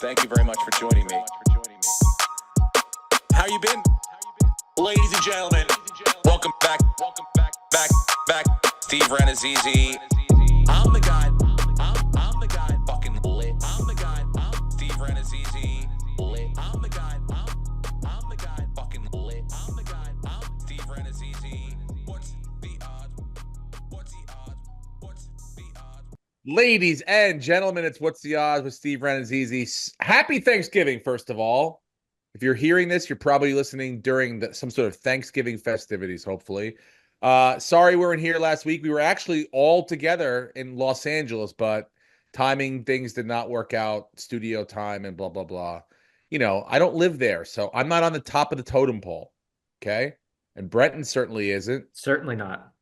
Thank you very much for joining me. How you been? Ladies and gentlemen, welcome back. Back. Steve Renazizi. I'm the guy. I'm the guy. Fucking lit. I'm the guy. Steve Renazizi. Lit. I'm the guy. I'm the guy. Fucking lit. I'm the guy. Steve Renazizi. What's the odds? What's the odds? What's the odds? Ladies and gentlemen, it's What's the Odds with Steve Renazizi. Happy Thanksgiving, first of all. If you're hearing this, you're probably listening during some sort of Thanksgiving festivities, hopefully. Sorry we weren't here last week. We were actually all together in Los Angeles, but timing things did not work out, studio time and blah, blah, blah. You know, I don't live there, so I'm not on the top of the totem pole, okay? And Brenton certainly isn't. Certainly not.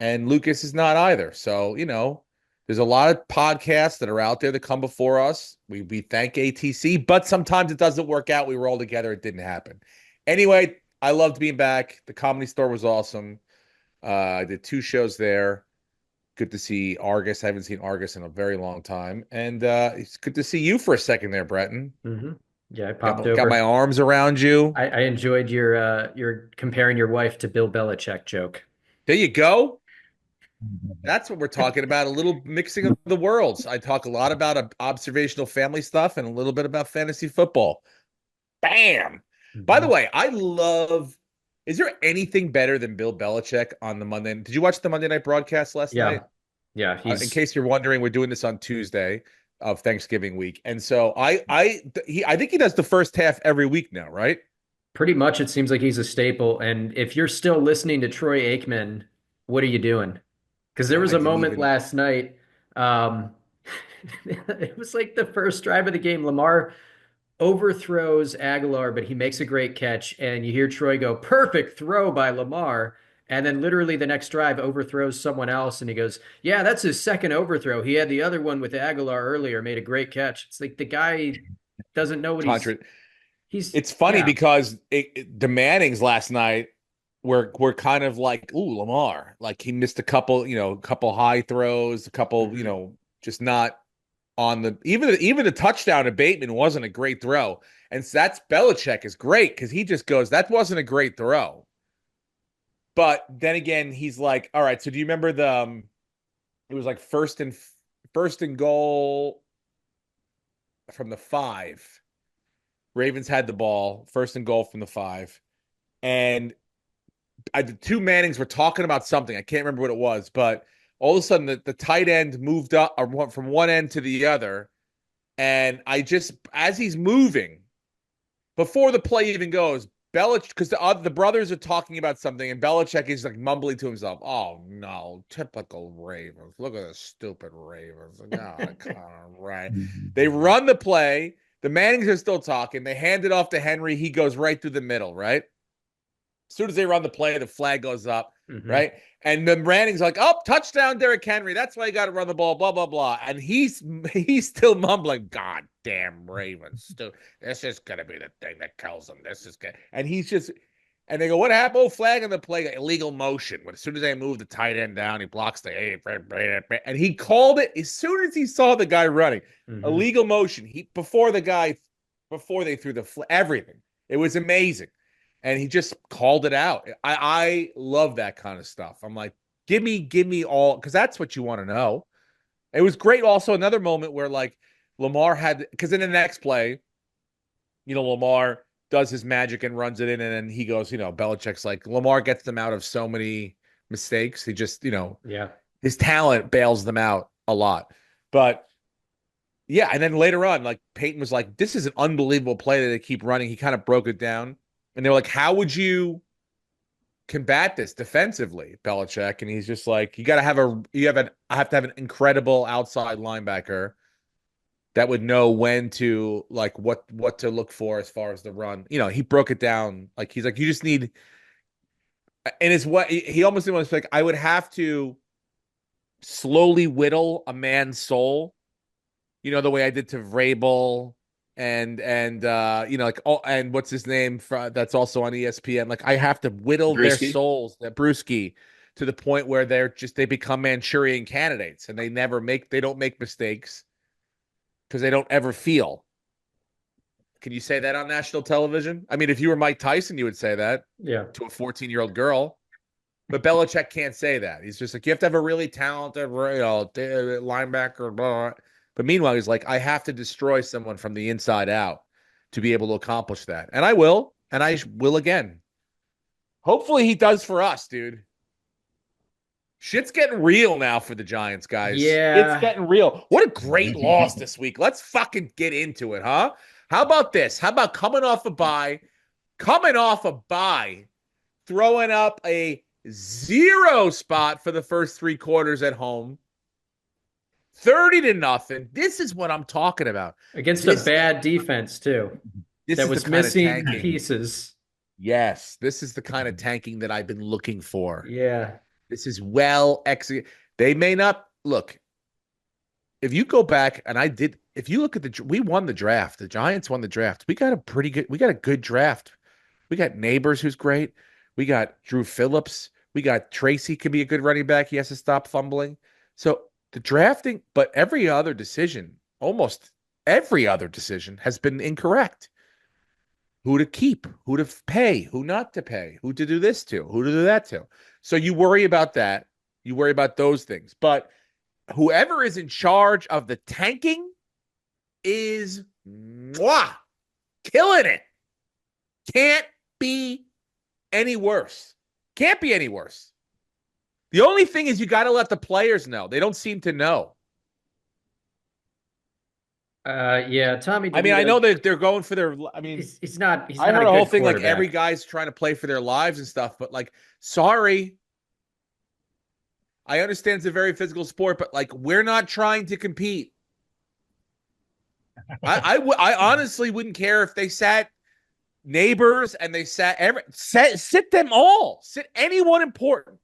And Lucas is not either. So, you know, there's a lot of podcasts that are out there that come before us. We thank ATC, but sometimes it doesn't work out. We were all together. It didn't happen. Anyway, I loved being back. The Comedy Store was awesome. I did 2 shows there. Good to see Argus. I haven't seen Argus in a very long time. And it's good to see you for a second there, Breton. Mm-hmm. Yeah, I popped Got over. my arms around you. I enjoyed your comparing your wife to Bill Belichick joke. There you go. That's what we're talking about, a little mixing of the worlds. I talk a lot about observational family stuff and a little bit about fantasy football. Bam! By the way, is there anything better than Bill Belichick on the Monday? Did you watch the Monday night broadcast last night? Yeah. In case you're wondering, we're doing this on Tuesday of Thanksgiving week. And so I think he does the first half every week now, right? Pretty much it seems like he's a staple. And if you're still listening to Troy Aikman, what are you doing? Because there was a moment last night. It was like the first drive of the game. Lamar overthrows Aguilar, but he makes a great catch. And you hear Troy go, "Perfect throw by Lamar." And then literally the next drive overthrows someone else. And he goes, "Yeah, that's his second overthrow. He had the other one with Aguilar earlier, made a great catch." It's like the guy doesn't know what he's. It's funny because the Mannings last night were kind of like, ooh, Lamar. Like he missed a couple high throws, a couple, just not on the even the touchdown to Bateman wasn't a great throw. And so that's Belichick is great because he just goes, that wasn't a great throw. But then again, he's like, all right, so do you remember it was like first and goal from the 5. Ravens had the ball, first and goal from the 5. And the 2 Mannings were talking about something. I can't remember what it was, but all of a sudden the tight end moved up or went from one end to the other. And as he's moving, before the play even goes, Belichick, because the brothers are talking about something, and Belichick is like mumbling to himself, "Oh no, typical Ravens! Look at the stupid Ravens! God, right?" They run the play. The Mannings are still talking. They hand it off to Henry. He goes right through the middle, right? As soon as they run the play, the flag goes up, right? And then Manning's like, "Oh, touchdown, Derrick Henry. That's why you got to run the ball, blah, blah, blah." And he's still mumbling, "God damn Ravens. This is going to be the thing that kills them. This is good." And and they go, "What happened? Oh, flag on the play, illegal motion." But as soon as they move the tight end down, he blocks and he called it as soon as he saw the guy running. Illegal motion. Before they threw the everything. It was amazing. And he just called it out. I love that kind of stuff. I'm like, give me all, because that's what you want to know. It was great. Also, another moment where like Lamar because in the next play, Lamar does his magic and runs it in, and then he goes, Belichick's like, Lamar gets them out of so many mistakes. He just, his talent bails them out a lot. But yeah, and then later on, like Peyton was like, "This is an unbelievable play that they keep running." He kind of broke it down. And they're like, "How would you combat this defensively, Belichick?" And he's just like, I have to have an incredible outside linebacker that would know when to, like, what to look for as far as the run. He broke it down. Like, he's like, you just need, and it's what he almost didn't want to say, like, I would have to slowly whittle a man's soul, the way I did to Vrabel and like, oh, and what's his name that's also on ESPN. Like, I have to whittle their souls, that Brewski, to the point where they become Manchurian candidates, and they don't make mistakes because they don't ever feel. Can you say that on national television? I mean, if you were Mike Tyson, you would say that Yeah. to a 14-year-old girl. But Belichick can't say that. He's just like, you have to have a really talented linebacker. Blah. But meanwhile, he's like, I have to destroy someone from the inside out to be able to accomplish that. And I will. And I will again. Hopefully he does for us, dude. Shit's getting real now for the Giants, guys. It's Yeah. getting real. What a great loss this week. Let's fucking get into it, huh? How about this? How about coming off a bye, throwing up a 0 spot for the first 3 quarters at home, 30-0. This is what I'm talking about. Against a bad defense, too. This That is was the kind of missing tanking. pieces. Yes, this is the kind of tanking that I've been looking for. Yeah. This is well executed. They may not look. If you go back, and I did, if you look at we won the draft. The Giants won the draft. We got a good draft. We got Neighbors, who's great. We got Drew Phillips. We got Tracy, could be a good running back. He has to stop fumbling. So the drafting, but almost every other decision has been incorrect. Who to keep, who to pay, who not to pay, who to do this to, who to do that to. So you worry about that. You worry about those things. But whoever is in charge of the tanking is killing it. Can't be any worse. Can't be any worse. The only thing is you got to let the players know. They don't seem to know. Yeah, Tommy DeVito, I mean, I know that they're going for their. I mean, he's not. I heard a a whole good thing like quarterback. every guy's trying to play for their lives and stuff, but like, sorry. I understand it's a very physical sport, but like, we're not trying to compete. I honestly wouldn't care if they sat Neighbors and they sit them all. Sit anyone important.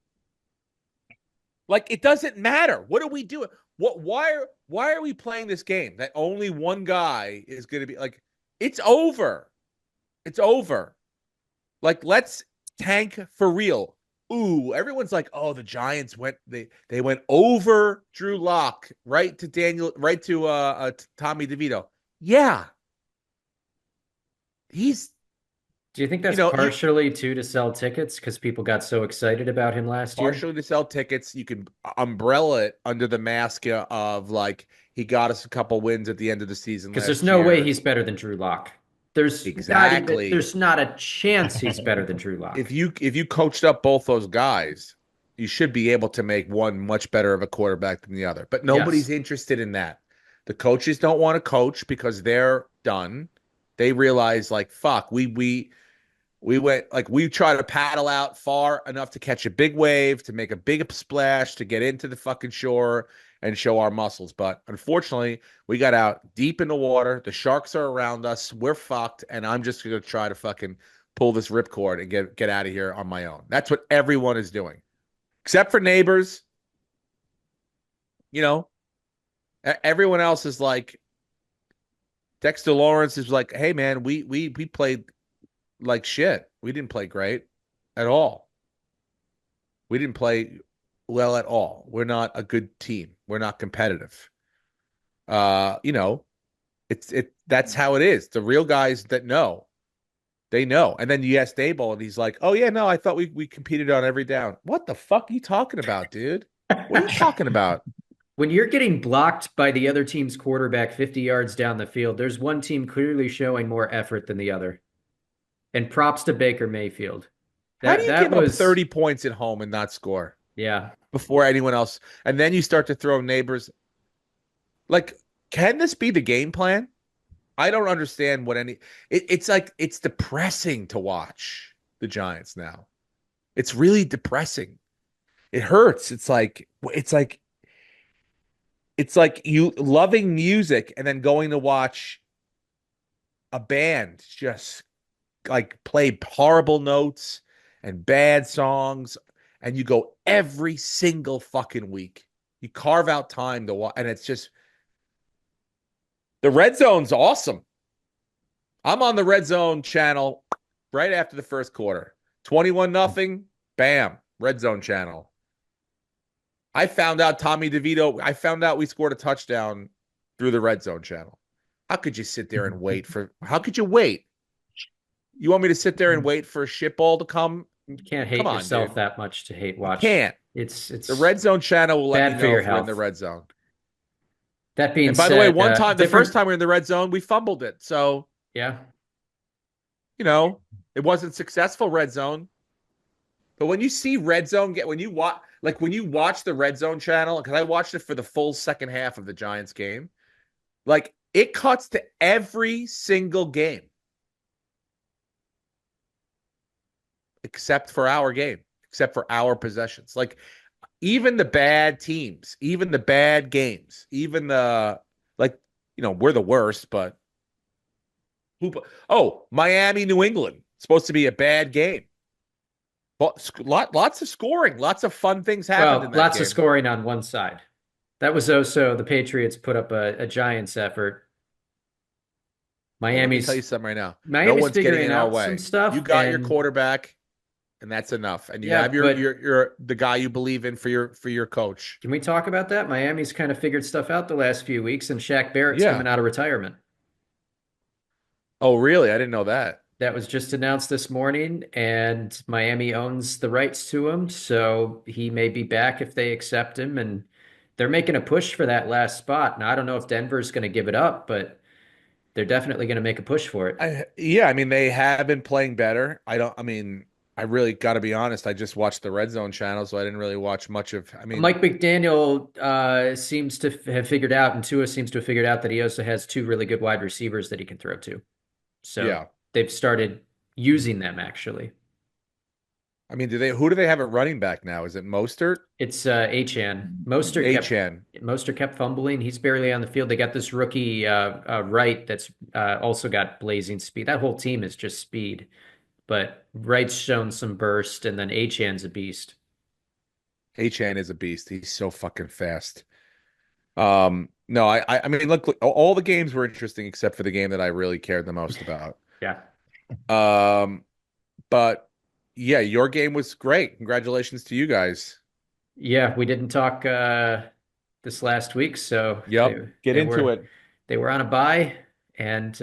Like, it doesn't matter. What are we doing? Why are we playing this game that only one guy is going to be like, it's over. It's over. Like, let's tank for real. Ooh, everyone's like, oh, the Giants they went over Drew Lock right to Tommy DeVito. Yeah. Do you think that's partially to sell tickets because people got so excited about him last year? Partially to sell tickets. You can umbrella it under the mask of like, he got us a couple wins at the end of the season. Because there's no way he's better than Drew Lock. There's not a chance he's better than Drew Lock. If you coached up both those guys, you should be able to make one much better of a quarterback than the other. But nobody's interested in that. The coaches don't want to coach because they're done. They realize, like, fuck, we went, like, we try to paddle out far enough to catch a big wave, to make a big splash, to get into the fucking shore and show our muscles. But unfortunately, we got out deep in the water. The sharks are around us. We're fucked. And I'm just going to try to fucking pull this ripcord and get out of here on my own. That's what everyone is doing. Except for Neighbors. You know, everyone else is like, Dexter Lawrence is like, hey, man, we played like shit. We didn't play great at all. We didn't play well at all. We're not a good team. We're not competitive. You know, that's how it is. The real guys that know, they know. And then you ask Daboll and he's like, oh yeah, no, I thought we competed on every down. What the fuck are you talking about, dude? What are you talking about? When you're getting blocked by the other team's quarterback 50 yards down the field, there's one team clearly showing more effort than the other. And props to Baker Mayfield. How do you give up 30 points at home and not score? Yeah. Before anyone else. And then you start to throw Neighbors. Like, can this be the game plan? I don't understand what it's like. It's depressing to watch the Giants now. It's really depressing. It hurts. It's like you loving music and then going to watch a band just like play horrible notes and bad songs, and you go every single fucking week. You carve out time to watch, and it's just, the Red Zone's awesome. I'm on the Red Zone channel right after the first quarter. 21-0, bam, Red Zone channel. I found out we scored a touchdown through the Red Zone channel. How could you sit there and wait for? How could you wait? You want me to sit there and wait for a shit ball to come? You can't Come hate on, yourself dude. that much to hate I watch. can't. The It's red zone channel will let me bad for know your if we're in the health. red zone. That being And by the way, said, one time, the first different, time we were in the red zone, we fumbled it. So, yeah. you know, it wasn't successful red zone. But when you see red zone when you watch, like when you watch the red zone channel, because I watched it for the full second half of the Giants game, like it cuts to every single game except for our game, except for our possessions. Like even the bad teams, even the bad games, even the like, we're the worst, but who? Oh, Miami, New England, supposed to be a bad game. But lots of scoring, lots of fun things happened Well, in that lots of game. scoring on one side. That was also the Patriots put up a Giants effort. Well, let me tell you Miami's something right now. No Miami's one's getting figuring in our out some way. You stuff, got your and quarterback, and that's enough. And you yeah, have but your the guy you believe in for your coach. can we talk about that? Miami's kind of figured stuff out the last few weeks, and Shaq Barrett's Yeah. coming out of retirement. Oh, really? I didn't know that. That was just announced this morning, and Miami owns the rights to him, so he may be back if they accept him, and they're making a push for that last spot. And I don't know if Denver's going to give it up, but they're definitely going to make a push for it. Yeah, I mean they have been playing better. I mean, I really got to be honest. I just watched the Red Zone channel, so I didn't really watch much of. I mean, Mike McDaniel seems to have figured out, and Tua seems to have figured out that he also has two really good wide receivers that he can throw to. So yeah. they've started using them actually. I mean, who do they have at running back now? Is it Mostert? It's Achan. Achan. Mostert kept fumbling. He's barely on the field. They got this rookie Wright that's also got blazing speed. That whole team is just speed, but Wright's shown some burst, and then Achan's a beast. Achan is a beast. He's so fucking fast. No, I mean, look, all the games were interesting except for the game that I really cared the most about. Yeah. Um, but yeah, your game was great. Congratulations to you guys. Yeah, we didn't talk this last week, so Yep. Get they into were it. they were on a bye, and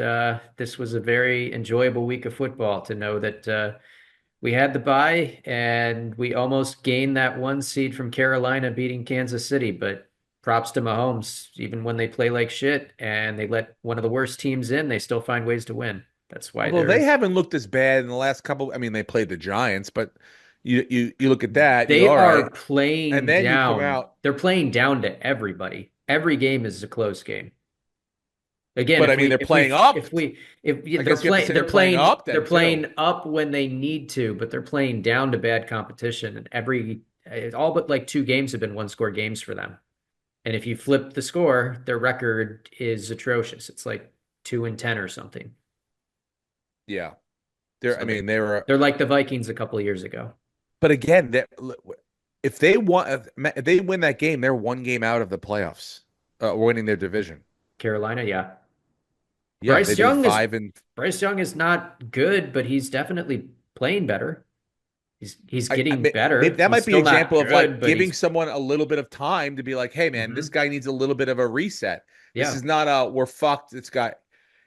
this was a very enjoyable week of football to know that we had the bye and we almost gained that one seed from Carolina beating Kansas City, but props to Mahomes, even when they play like shit and they let one of the worst teams in, they still find ways to win. That's why Although they they're haven't looked as bad in the last couple. I mean, they played the Giants, but you look at that, they all are right, and playing then you come down. out. They're playing down to everybody. Every game is a close game. Again, But I mean, they're playing up. if I they're guess you have to playing say they're playing up they're then playing too. up when they need to, but they're playing down to bad competition. And all but like two games have been one score games for them. And if you flip the score, their record is atrocious. It's like 2-10 or something. Yeah, I So mean, they were. they're like the Vikings a couple of years ago. But again, if they if they win that game, they're one game out of the playoffs, winning their division. Carolina, yeah. Yeah, Bryce they'd be Young is 5 and. Bryce Young is not good, but he's definitely playing better. He's I getting maybe better. that He's might be an still not example of good, like but giving he's someone a little bit of time to be like, hey man, this mhm. guy needs a little bit of a reset. This Yeah. is not we're fucked. This guy,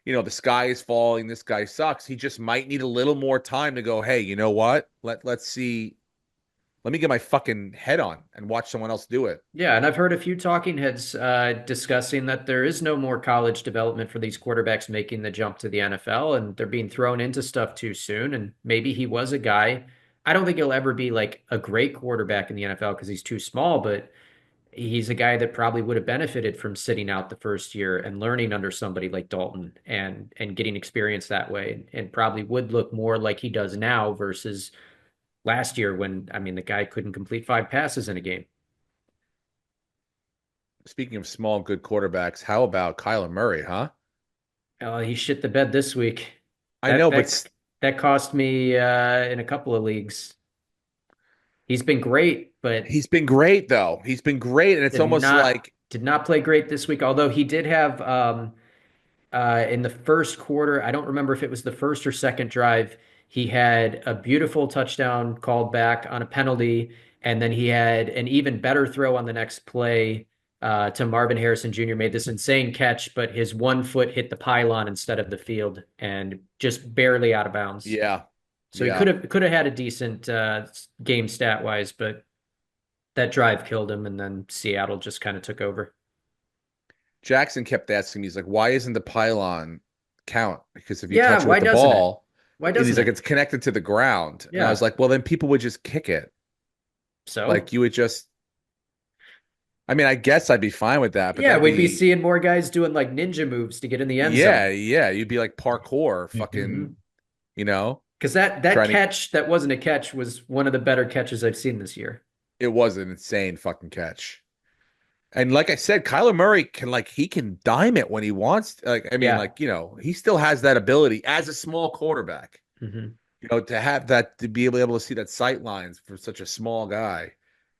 the sky is falling. This guy sucks. He just might need a little more time to go, hey, you know what? Let's see. Let me get my fucking head on and watch someone else do it. Yeah, and I've heard a few talking heads discussing that there is no more college development for these quarterbacks making the jump to the NFL, and they're being thrown into stuff too soon. And maybe he was a guy. I don't think he'll ever be like a great quarterback in the NFL because he's too small, but he's a guy that probably would have benefited from sitting out the first year and learning under somebody like Dalton and getting experience that way, and probably would look more like he does now versus last year when, I mean, the guy couldn't complete 5 passes in a game. Speaking of small, good quarterbacks, how about Kyler Murray, huh? He shit the bed this week. I That know, but that that cost me in a couple of leagues. He's been great, but he's been great though. He's been great, and it's did almost not like did not play great this week. Although he did have in the first quarter, I don't remember if it was the first or second drive, he had a beautiful touchdown called back on a penalty, and then he had an even better throw on the next play to Marvin Harrison Jr. made this insane catch, but his 1 foot hit the pylon instead of the field and just barely out of bounds. Yeah. So he Yeah. could have had a decent game stat wise, but that drive killed him, and then Seattle just kind of took over. Jackson kept asking me, he's like, why isn't the pylon count? Because if you Yeah, touch it why with the doesn't it? ball, Why and he's doesn't like, it? it's connected to the ground. And I was Yeah. like, well, then people would just kick it. So Like you would just, I mean, I guess I'd be fine with that, but yeah, that'd we'd be be, seeing more guys doing like ninja moves to get in the end zone. yeah, yeah. You'd be like parkour, fucking, Mhm. you know, Because that trying to, catch that wasn't a catch was one of the better catches I've seen this year. it was an insane fucking catch. And like I said, Kyler Murray can he can dime it when he wants. Like, I mean, Yeah. he still has that ability as a small quarterback. Hmm. To have that, to be able to see that sight lines for such a small guy,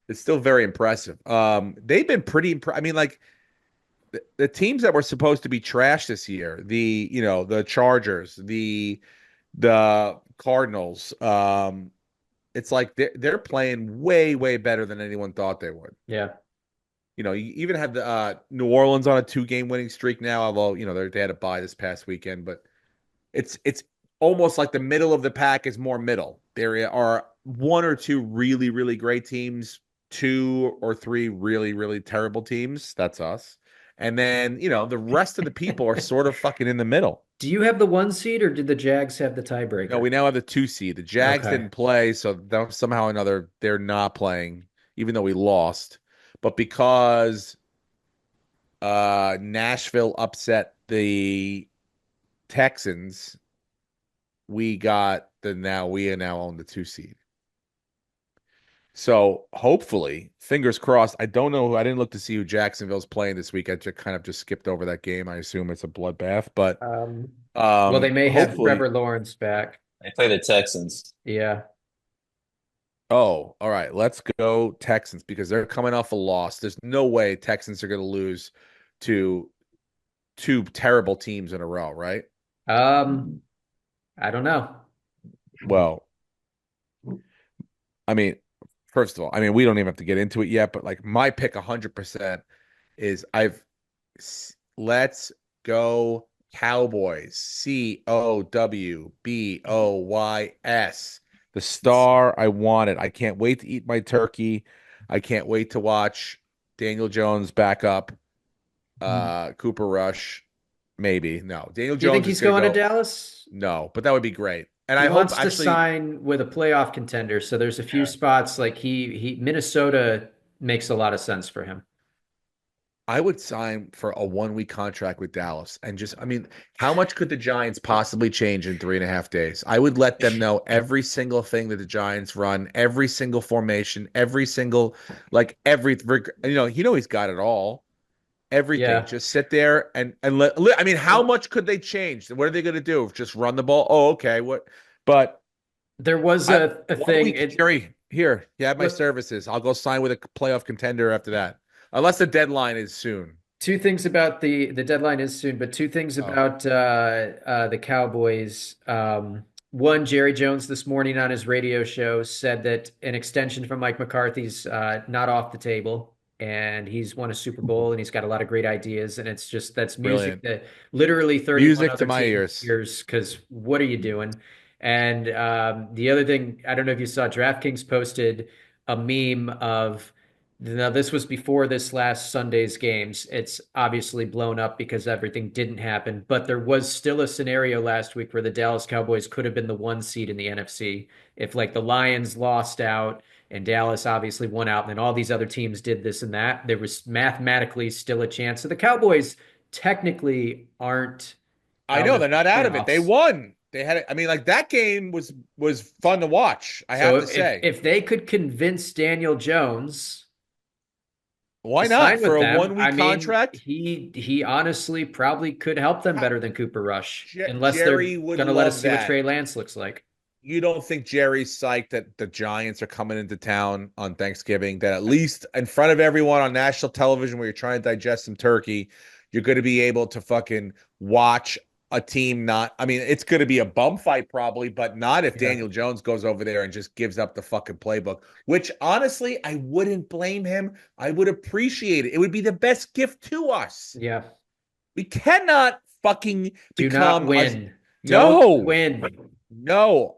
it's still very impressive. They've been pretty I mean, like the teams that were supposed to be trash this year, the Chargers, the Cardinals, it's like they're playing way, way better than anyone thought they would. Yeah. You even had the New Orleans on a 2-game winning streak now, although, they had a bye this past weekend, but it's almost like the middle of the pack is more middle. There are one or two really, really great teams, two or three really, really terrible teams. That's us. And then, the rest of the people are sort of fucking in the middle. Do you have the 1 seed or did the Jags have the No, tiebreaker? we now have the 2 seed. The Jags Okay. didn't play, so somehow or another they're not playing, even though we lost. But because Nashville upset the Texans, we are now on the 2 seed. So hopefully, fingers crossed. I don't know. I didn't look to see who Jacksonville's playing this week. I just skipped over that game. I assume it's a bloodbath, but Um, well, they may have hopefully. Trevor Lawrence back. They play the Texans. Yeah. Oh, all right. Let's go Texans because they're coming off a loss. There's no way Texans are going to lose to two terrible teams in a row, right? Um, I don't know. Well, I mean, first of all, I mean, we don't even have to get into it yet, but like my pick 100% is let's go Cowboys. Cowboys. The star I wanted. I can't wait to eat my turkey. I can't wait to watch Daniel Jones back up. Cooper Rush, maybe. No. Daniel Do you think Jones is he's going to going to go. Dallas? No, but that would be great. And He I hope wants to actually sign with a playoff contender, so there's a few spots like he Minnesota makes a lot of sense for him. I would sign for a 1-week contract with Dallas and I mean, how much could the Giants possibly change in 3.5 days? I would let them know every single thing that the Giants run, every single formation, every single, he's got it all, everything. Yeah. Just sit there and I mean, how much could they change? What are they going to do? Just run the ball? Oh, okay. What? But There was I, a one thing. week, Jerry, here, you have my Look, services. I'll go sign with a playoff contender after that, unless the deadline is soon. two things about the deadline is soon, but two things Oh. about the Cowboys. One, Jerry Jones this morning on his radio show said that an extension from Mike McCarthy's not off the table, and he's won a Super Bowl and he's got a lot of great ideas, and it's just that's music Brilliant. that literally 31 Music to other my teams ears. hears because what are you doing? And the other thing, I don't know if you saw, DraftKings posted a meme of. Now, this was before this last Sunday's games. It's obviously blown up because everything didn't happen, but there was still a scenario last week where the Dallas Cowboys could have been the 1 seed in the NFC. If like the Lions lost out and Dallas obviously won out, and then all these other teams did this and that, there was mathematically still a chance. So the Cowboys technically aren't I out know of they're the not out of it. They playoffs. won. They had it. I mean, like that game was fun to watch. I So have to say. if they could convince Daniel Jones Why to not sign for with a them, one I week mean, contract? he honestly probably could help them better than Cooper Rush, unless they're Jerry would going to let us love see what that. Trey Lance looks like. You don't think Jerry's psyched that the Giants are coming into town on Thanksgiving? That at least in front of everyone on national television, where you're trying to digest some turkey, you're going to be able to fucking watch a team not. I mean, it's going to be a bum fight probably, but not if Yeah. Daniel Jones goes over there and just gives up the fucking playbook. Which honestly, I wouldn't blame him. I would appreciate it. It would be the best gift to us. Yeah. We cannot fucking Do not become a win. Don't no, win. no.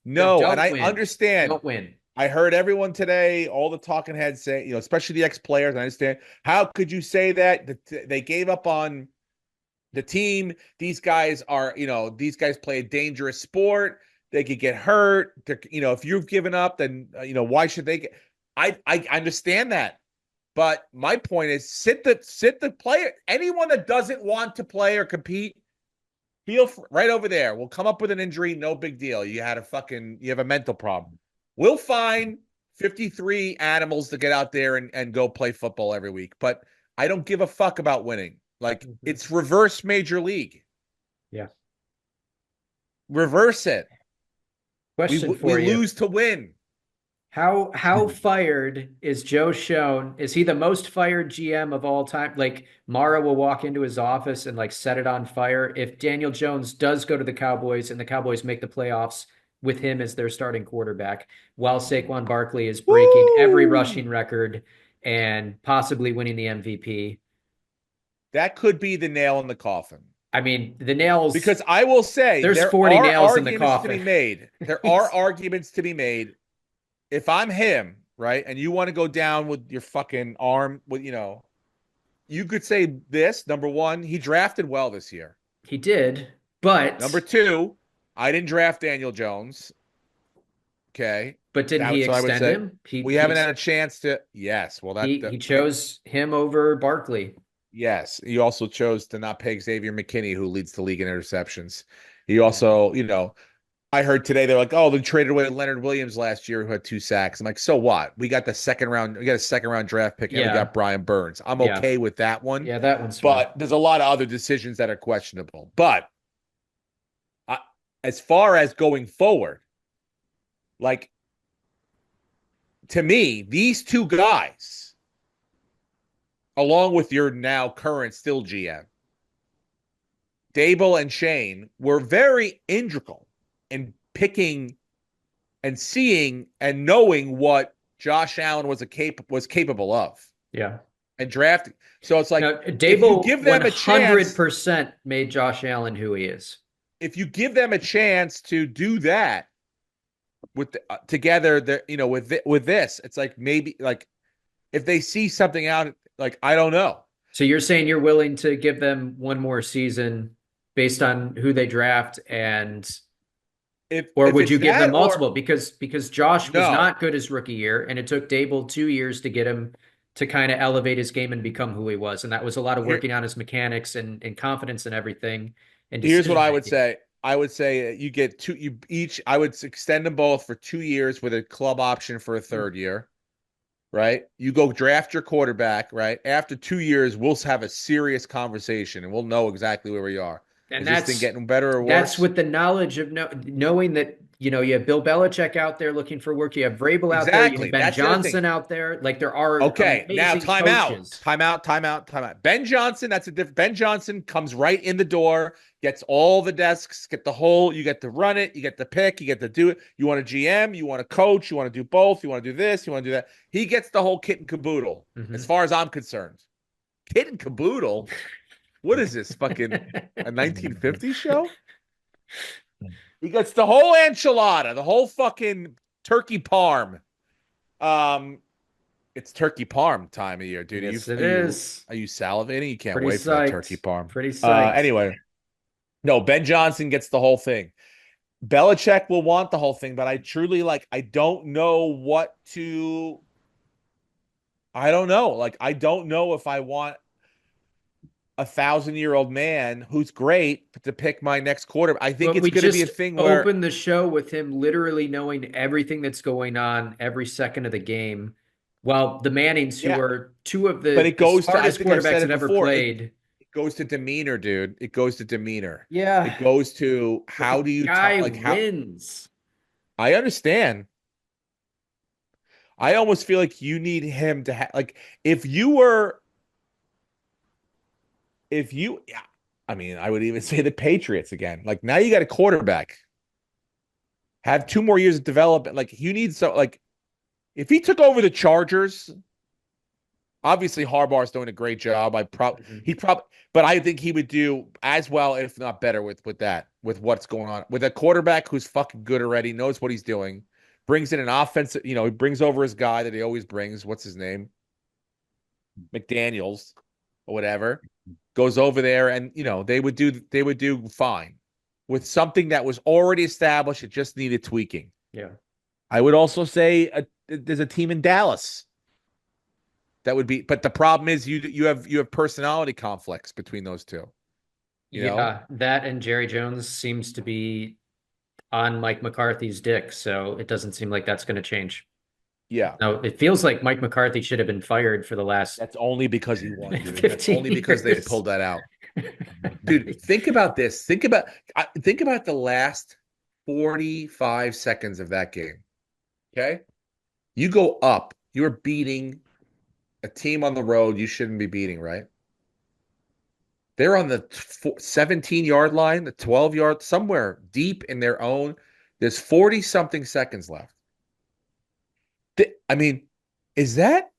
No, and Don't I win. understand. Don't win. I heard everyone today, all the talking heads say, especially the ex-players. I understand. How could you say that? They gave up on the team. These guys are, these guys play a dangerous sport. They could get hurt. If you've given up, then why should they get? I understand that, but my point is, sit the player. Anyone that doesn't want to play or compete, right over there. We'll come up with an injury, no big deal. You have a mental problem. We'll find 53 animals to get out there and go play football every week. But I don't give a fuck about winning. Like, it's reverse major league. Yeah. Reverse it. Question for we you. lose to win. How fired is Joe Schoen? Is he the most fired GM of all time? Like, Mara will walk into his office and like set it on fire. If Daniel Jones does go to the Cowboys and the Cowboys make the playoffs with him as their starting quarterback, while Saquon Barkley is breaking every rushing record and possibly winning the MVP. That could be the nail in the coffin. I mean, the nails. Because I will say, there's there 40 are nails in the arguments coffin. to be made. There are arguments to be made. If I'm him, right, and you want to go down with your fucking arm, you could say this. Number one, he drafted well this year. He did, but number two, I didn't draft Daniel Jones. Okay, but didn't he extend him? We haven't had a chance to. Yes, well, he chose him over Barkley. Yes, he also chose to not pay Xavier McKinney, who leads the league in interceptions. He also, I heard today they're like, oh, they traded away Leonard Williams last year who had 2 sacks. I'm like, so what? We got a second round draft pick, and we got Brian Burns. I'm okay with that one. Yeah, that one's fine. But there's a lot of other decisions that are questionable. But as far as going forward, like, to me, these two guys, along with your now current still GM, Dable and Shane, were very integral in picking and seeing and knowing what Josh Allen was capable of. Yeah. And drafting. So it's like, Dable, if you give them 100% made Josh Allen who he is. If you give them a chance to do that with together, with this, it's like, maybe, like, if they see something out, like, I don't know. So you're saying you're willing to give them one more season based on who they draft, and or would you give them multiple? Because Josh was not good his rookie year, and it took Dable 2 years to get him to kind of elevate his game and become who he was. And that was a lot of working on his mechanics and confidence and everything. And here's what I would say. I would say you get two, I would extend them both for 2 years with a club option for a third year, right? You go draft your quarterback, right? After 2 years, we'll have a serious conversation and we'll know exactly where we are. And is that's this thing getting better or worse? That's with the knowledge of knowing that, you have Bill Belichick out there looking for work. You have Vrabel out there. You have Ben Johnson out there. Like, there are now time out. Ben Johnson, that's a different. Ben Johnson comes right in the door, gets all the desks, you get to run it, you get to pick, you get to do it. You want a GM, you want to coach, you want to do both, you want to do this, you want to do that. He gets the whole kit and caboodle, as far as I'm concerned. Kit and caboodle? What is this, fucking a 1950s show? He gets the whole enchilada, the whole fucking turkey parm. It's turkey parm time of year, dude. Yes, it is. Are you salivating? You can't Pretty wait psyched. for that turkey parm. Pretty psyched. Anyway, no, Ben Johnson gets the whole thing. Belichick will want the whole thing, but I truly, I don't know what to. I don't know. Like, I don't know if I want a 1,000-year-old man who's great to pick my next quarter. I think it's going to be a thing where open the show with him literally knowing everything that's going on every second of the game. While the Mannings, who are two of the smartest quarterbacks that ever played. It goes to demeanor, dude. It goes to demeanor. Yeah. It goes to how do you wins. I understand. I almost feel like you need him to have, like, if you I mean, I would even say the Patriots again. Like now you got a quarterback. Have 2 more years of development. Like you need if he took over the Chargers, obviously Harbaugh's doing a great job. But I think he would do as well, if not better, with what's going on with a quarterback who's fucking good already, knows what he's doing, brings in an offensive. He brings over his guy that he always brings. What's his name? McDaniels or whatever. Goes over there, and they would do fine with something that was already established. It just needed tweaking. Yeah. I would also say there's a team in Dallas that would be, but the problem is you have personality conflicts between those two. That and Jerry Jones seems to be on Mike McCarthy's dick, so it doesn't seem like that's going to change. Yeah. No, it feels like Mike McCarthy should have been fired for the last. That's only because he won, dude. 15 That's only because they years. pulled that out. Dude, think about this. Think about the last 45 seconds of that game. Okay? You go up. You're beating a team on the road you shouldn't be beating, right? They're on the 17-yard line, the 12-yard, somewhere deep in their own. There's 40-something seconds left. I mean, is that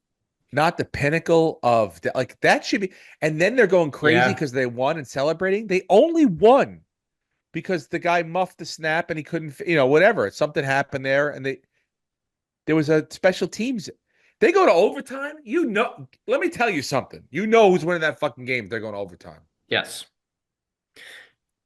not the pinnacle of that should be? And then they're going crazy because they won and celebrating. They only won because the guy muffed the snap and he couldn't, whatever. Something happened there, and there was a special teams. They go to overtime. Let me tell you something. Who's winning that fucking game if they're going to overtime. Yes.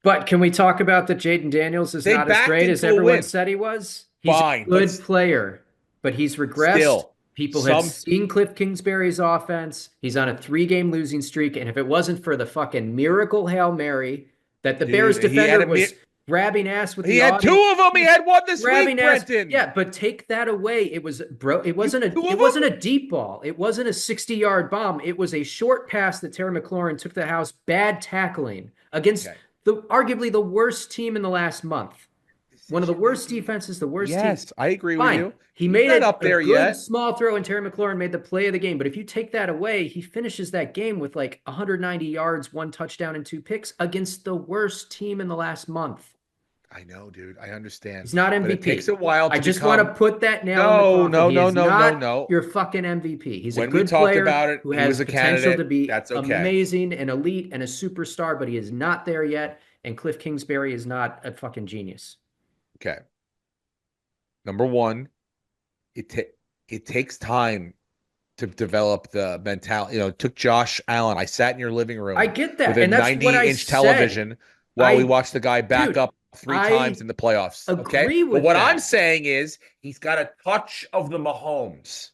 But can we talk about that Jaden Daniels is not as great as everyone said he was? He's a good player, but he's regressed. People have seen Cliff Kingsbury's offense. He's on a 3-game losing streak, and if it wasn't for the fucking miracle Hail Mary that the Bears defender was grabbing ass with, he had 2 of them. He had one this week, Brenton. Yeah, but take that away. It wasn't a deep ball. It wasn't a 60-yard bomb. It was a short pass that Terry McLaurin took to the house. Bad tackling against arguably the worst team in the last month. One of the worst defenses, the worst team. Yes, I agree with you. He made it up there good small throw, and Terry McLaurin made the play of the game. But if you take that away, he finishes that game with like 190 yards, 1 touchdown, and 2 picks against the worst team in the last month. I know, dude. I understand. He's not MVP. But it takes a while. I just want to put that nail in the coffin. No. You're fucking MVP. He's a good player who has potential to be amazing and elite and a superstar, but he is not there yet. And Cliff Kingsbury is not a fucking genius. Okay. Number one, it takes time to develop the mentality. It took Josh Allen. I sat in your living room. I get that. With a 90-inch television while we watched the guy back up 3 times in the playoffs. Okay. But what I'm saying is he's got a touch of the Mahomes.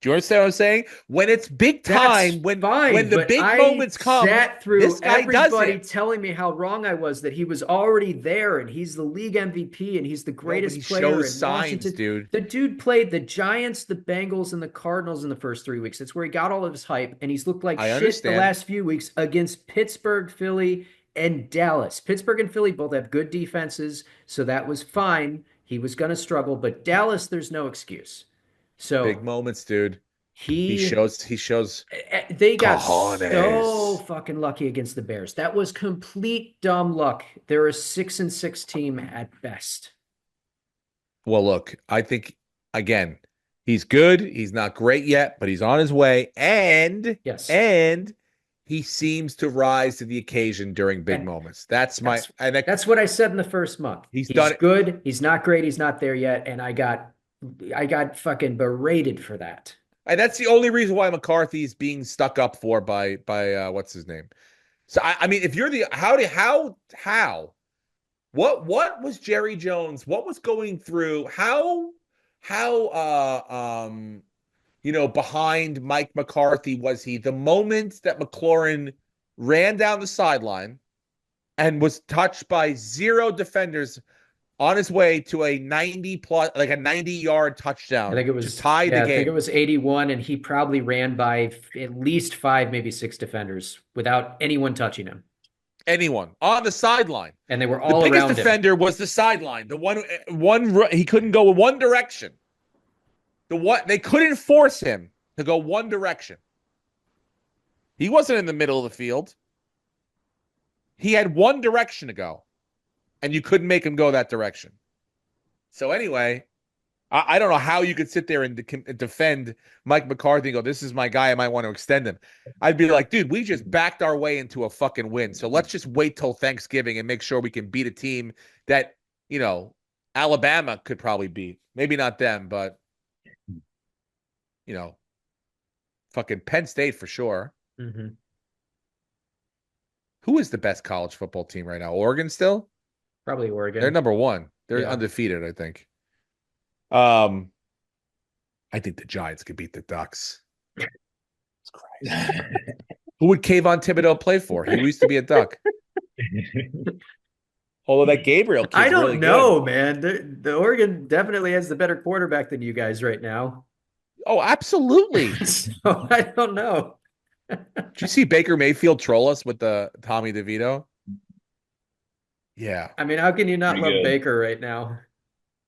Do you understand what I'm saying? When it's big time, when the big moments come, sat through this guy everybody telling me how wrong I was, that he was already there and he's the league MVP and he's the greatest player in Washington. Dude. The dude played the Giants, the Bengals, and the Cardinals in the first 3 weeks. That's where he got all of his hype, and he's looked like shit the last few weeks against Pittsburgh, Philly, and Dallas. Pittsburgh and Philly both have good defenses, so that was fine. He was going to struggle, but Dallas, there's no excuse. So big moments, dude. He shows. They got so fucking lucky against the Bears. That was complete dumb luck. They're a 6-6 team at best. Well, look, I think again, he's good. He's not great yet, but he's on his way. And he seems to rise to the occasion during big moments. That's what I said in the first month. He's good. He's not great. He's not there yet. And I got fucking berated for that. And that's the only reason why McCarthy's being stuck up for by what's his name. So I mean, if you're the what was Jerry Jones? What was going through? How behind Mike McCarthy was he? The moment that McLaurin ran down the sideline and was touched by 0 defenders on his way to a 90-yard touchdown. I think it was tied the game. I think it was 81, and he probably ran by at least 5, maybe 6 defenders without anyone touching him. Anyone on the sideline, and they were all around him. The biggest defender was the sideline. The one he couldn't go in one direction. They couldn't force him to go one direction. He wasn't in the middle of the field. He had one direction to go, and you couldn't make him go that direction. So anyway, I don't know how you could sit there and defend Mike McCarthy and go, this is my guy. I might want to extend him. I'd be like, dude, we just backed our way into a fucking win. So let's just wait till Thanksgiving and make sure we can beat a team that, Alabama could probably beat. Maybe not them, but, fucking Penn State for sure. Mm-hmm. Who is the best college football team right now? Oregon still? Probably Oregon. They're number one. They're undefeated, I think. I think the Giants could beat the Ducks. It's crazy. Who would Kayvon Thibodeau play for? He used to be a Duck. Although that Gabriel kid's I don't really know, good. man. The Oregon definitely has the better quarterback than you guys right now. Oh, absolutely. So I don't know. Did you see Baker Mayfield troll us with the Tommy DeVito? Yeah. I mean, how can you not Pretty love good. Baker right now?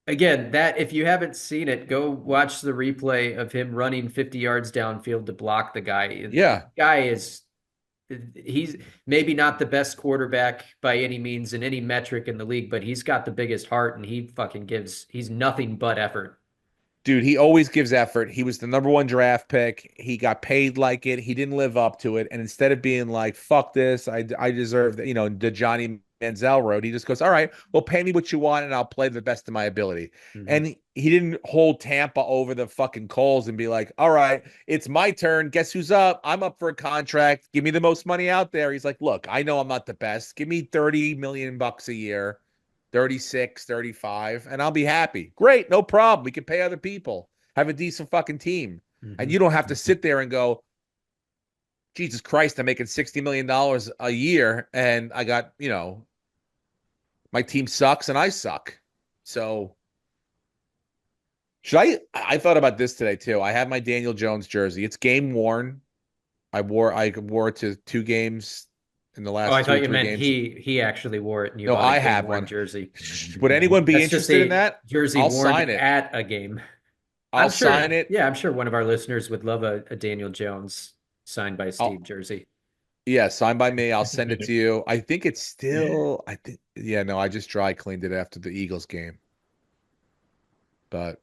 Again, that if you haven't seen it, go watch the replay of him running 50 yards downfield to block the guy. Yeah. The guy he's maybe not the best quarterback by any means in any metric in the league, but he's got the biggest heart and he's nothing but effort. Dude, he always gives effort. He was the number one draft pick. He got paid like it. He didn't live up to it. And instead of being like, fuck this, I deserve that, the Johnny Manziel road, he just goes, all right, well, pay me what you want and I'll play the best of my ability. Mm-hmm. And he didn't hold Tampa over the fucking coals and be like, all right, it's my turn. Guess who's up? I'm up for a contract. Give me the most money out there. He's like, look, I know I'm not the best. Give me $30 million a year. 36, 35, and I'll be happy. Great, no problem. We can pay other people. Have a decent fucking team. Mm-hmm. And you don't have to sit there and go, Jesus Christ, I'm making $60 million a year and I got, my team sucks and I suck. So I thought about this today too. I have my Daniel Jones jersey. It's game worn. I wore it to 2 games in the last. Oh, I thought 2 or you 3 meant games. he actually wore it and you No, bought a I game have worn one. jersey. Would anyone be That's just interested a in that? jersey I'll worn sign it. at a game. I'll sure, sign it. Yeah, I'm sure one of our listeners would love a Daniel Jones signed by Steve jersey. Yeah, signed by me. I'll send it to you. I think it's still, I just dry cleaned it after the Eagles game. But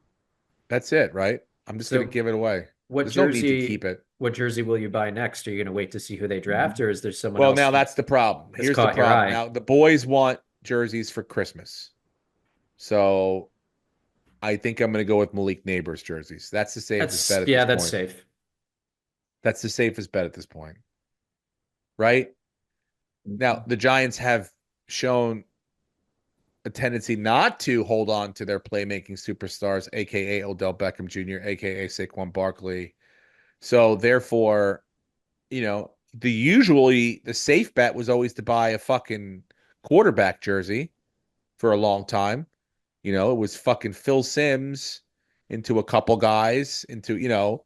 that's it, right? I'm just going to give it away. There's no need to keep it. What jersey will you buy next? Are you going to wait to see who they draft, or is there someone Well, else? now that's the problem. Here's the caught your problem. eye? Now the boys want jerseys for Christmas. So I think I'm going to go with Malik Neighbors jerseys. That's the safest bet at this point. That's safe. That's the safest bet at this point. Right? Now, the Giants have shown a tendency not to hold on to their playmaking superstars, a.k.a. Odell Beckham Jr., a.k.a. Saquon Barkley. So, therefore, the safe bet was always to buy a fucking quarterback jersey for a long time. It was fucking Phil Simms into a couple guys, into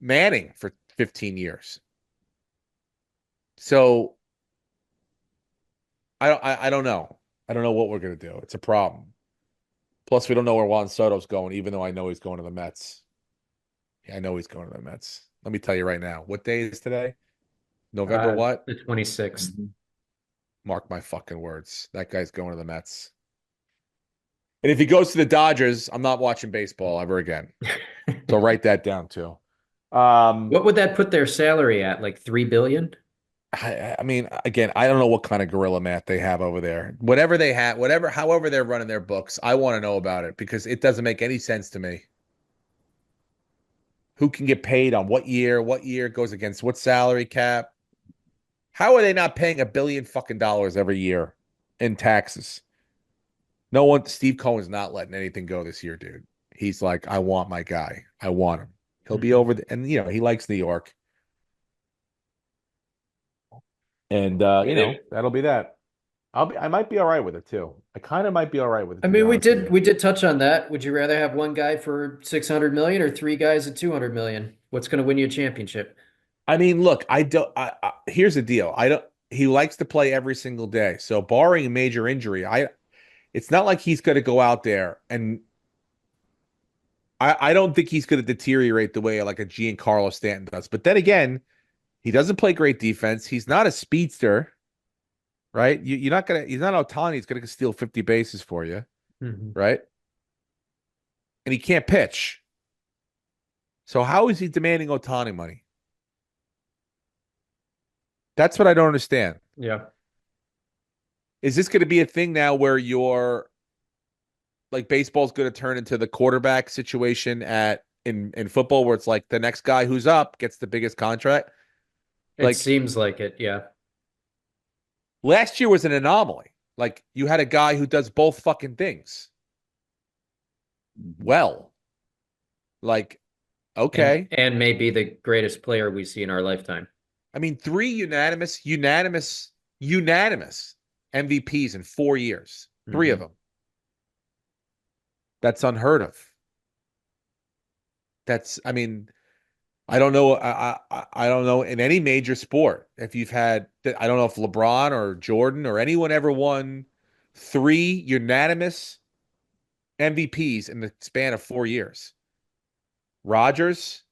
Manning for 15 years. So I don't know. I don't know what we're going to do. It's a problem. Plus, we don't know where Juan Soto's going, even though I know he's going to the Mets. Yeah, I know he's going to the Mets. Let me tell you right now. What day is today? November what? The 26th. Mark my fucking words. That guy's going to the Mets. And if he goes to the Dodgers, I'm not watching baseball ever again. So write that down too. What would that put their salary at? Like $3 billion? I mean, again, I don't know what kind of gorilla math they have over there. Whatever they have, however they're running their books, I want to know about it because it doesn't make any sense to me. Who can get paid on what year goes against what salary cap? How are they not paying $1 billion fucking dollars every year in taxes? Steve Cohen's not letting anything go this year, dude. He's like, I want my guy. I want him. He'll be over and he likes New York. And that'll be that. I might be all right with it too. I kind of might be all right with it. I mean, we did touch on that. Would you rather have one guy for 600 million or 3 guys at 200 million? What's going to win you a championship? I mean, look, here's the deal. He likes to play every single day. So barring a major injury, it's not like he's going to go out there and I don't think he's going to deteriorate the way like a Giancarlo Stanton does. But then again, He doesn't play great defense. He's not a speedster, right? You're not gonna. He's not Ohtani. He's gonna steal 50 bases for you, Mhm. right? And he can't pitch. So how is he demanding Ohtani money? That's what I don't understand. Yeah. Is this going to be a thing now where you're like baseball's going to turn into the quarterback situation at in football where it's like the next guy who's up gets the biggest contract? It Like seems like it. Yeah. last year was an anomaly. Like you had a guy who does both fucking things well. Like okay. And may be the greatest player we see in our lifetime. I mean, three unanimous MVPs in 4 years. Three of Mhm. them. That's unheard of. That's, I mean, I don't know. I don't know in any major sport if you've had. I don't know if LeBron or Jordan or anyone ever won three unanimous MVPs in the span of 4 years. Rodgers.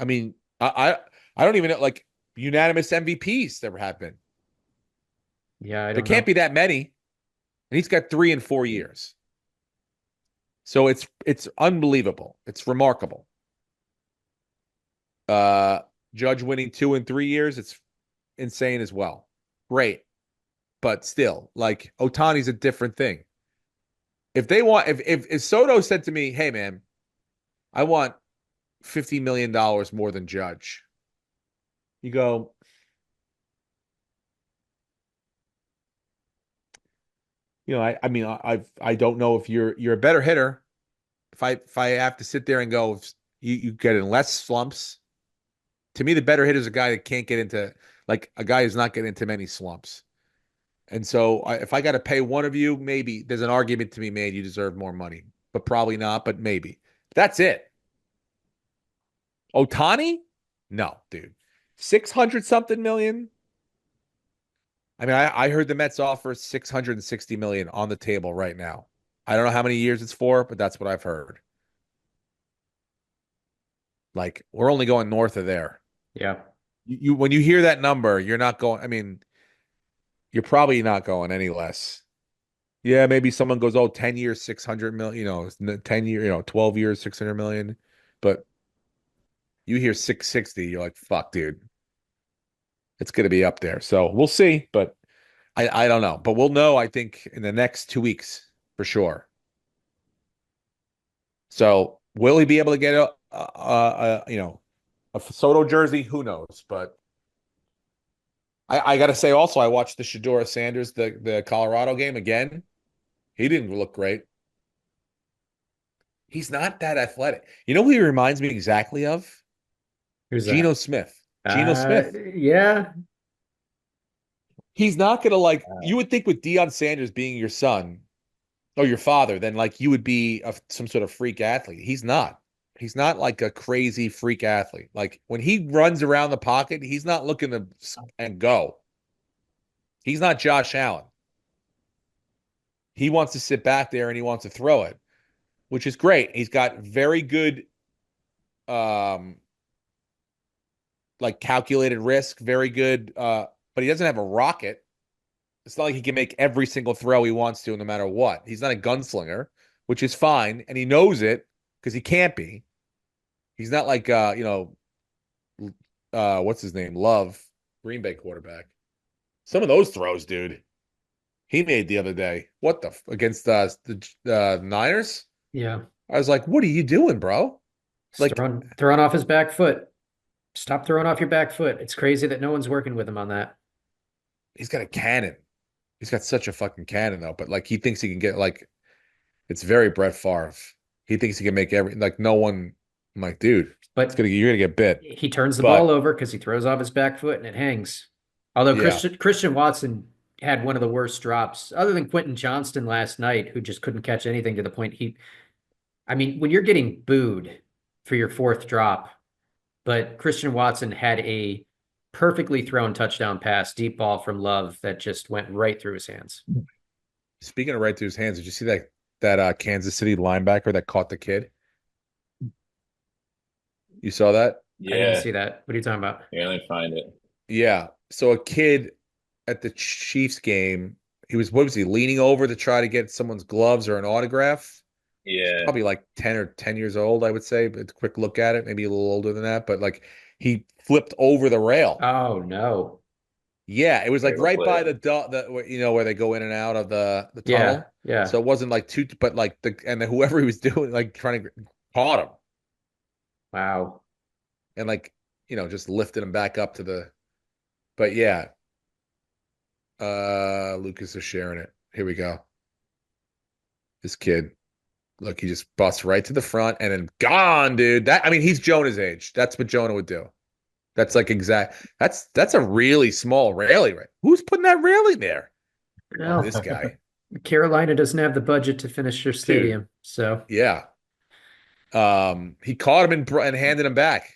I mean, I don't even know like unanimous MVPs there have been. Yeah, I There don't can't know. be that many, and he's got three in 4 years. So it's unbelievable. It's remarkable. Uh, Judge winning 2 in 3 years. It's insane as well. Great. But still, like Otani's a different thing. If they want, if Soto said to me, "Hey man, I want $50 million more than Judge," you go, I mean, I don't know if you're a better hitter. If I have to sit there and go, if you get in less slumps. To me, the better hitter is a guy that can't get into like a guy who's not getting into many slumps. And so if I got to pay one of you, maybe there's an argument to be made. You deserve more money, but probably not. But maybe that's it. Otani? No, dude. 600 something million. I mean, I heard the Mets offer 660 million on the table right now. I don't know how many years it's for, but that's what I've heard. Like, we're only going north of there. Yeah. You when you hear that number, you're not going, I mean, you're probably not going any less. Yeah, maybe someone goes, oh, 10 years, 600 million, 10 year, 12 years, 600 million. But you hear 660, you're like, fuck, dude, it's going to be up there. So we'll see, but I don't know. But we'll know, I think, in the next 2 weeks for sure. So will he be able to get a Soto jersey? Who knows? But I got to say also, I watched the Shadora Sanders, the Colorado game again. He didn't look great. He's not that athletic. You know who he reminds me exactly of? Who's Geno that? Smith. Geno Smith. Yeah. He's not gonna like Uh, you would think with Deion Sanders being your son or your father, then like you would be some sort of freak athlete. He's not. He's not like a crazy freak athlete. Like when he runs around the pocket, he's not looking to and go. He's not Josh Allen. He wants to sit back there and he wants to throw it, which is great. He's got very good um like calculated risk, very good but he doesn't have a rocket. It's not like he can make every single throw he wants to no matter what. He's not a gunslinger, which is fine, and he knows it because he can't be. He's not like what's his name? Love, Green Bay quarterback. Some of those throws, dude, he made the other day. What the against the Niners? yeah. I was like, what are you doing, bro? He's Like throwing off his back foot. Stop throwing off your back foot. It's crazy that no one's working with him on that. he's got a cannon. He's got such a fucking cannon though, but like he thinks he can get like it's very Brett Favre. He thinks he can make every like no one. I'm like, dude, But you're gonna get bit. he turns the ball But over because he throws off his back foot and it hangs. Although yeah, Christian Watson had one of the worst drops, other than Quentin Johnston last night, who just couldn't catch anything to the point I mean, when you're getting booed for your fourth drop, but Christian Watson had a perfectly thrown touchdown pass, deep ball from Love that just went right through his hands. speaking of right to his hands, did you see that Kansas City linebacker that caught the kid? You saw that? I didn't Yeah. see that. What are you talking about? Yeah, let me find it. Yeah. So a kid at the Chiefs game, what was he leaning over to try to get someone's gloves or an autograph? He's Yeah. probably like 10 years old, I would say, but a quick look at it, maybe a little older than that, but like he flipped over the rail. Oh no. Yeah, it was like right Replay by it. where they go in and out of the Yeah, tunnel. yeah. So it wasn't like too, but like whoever he was doing, like trying to caught him Wow. and like, just lifted him back up to but yeah, Lucas is sharing it. Here we go. This kid, look, he just busts right to the front and then gone, dude. He's Jonah's age. That's what Jonah would do. That's like that's a really small railing, right? Who's putting that railing there? Oh, Well, this guy. Carolina doesn't have the budget to finish their Dude. stadium, so Yeah. He caught him and handed him back.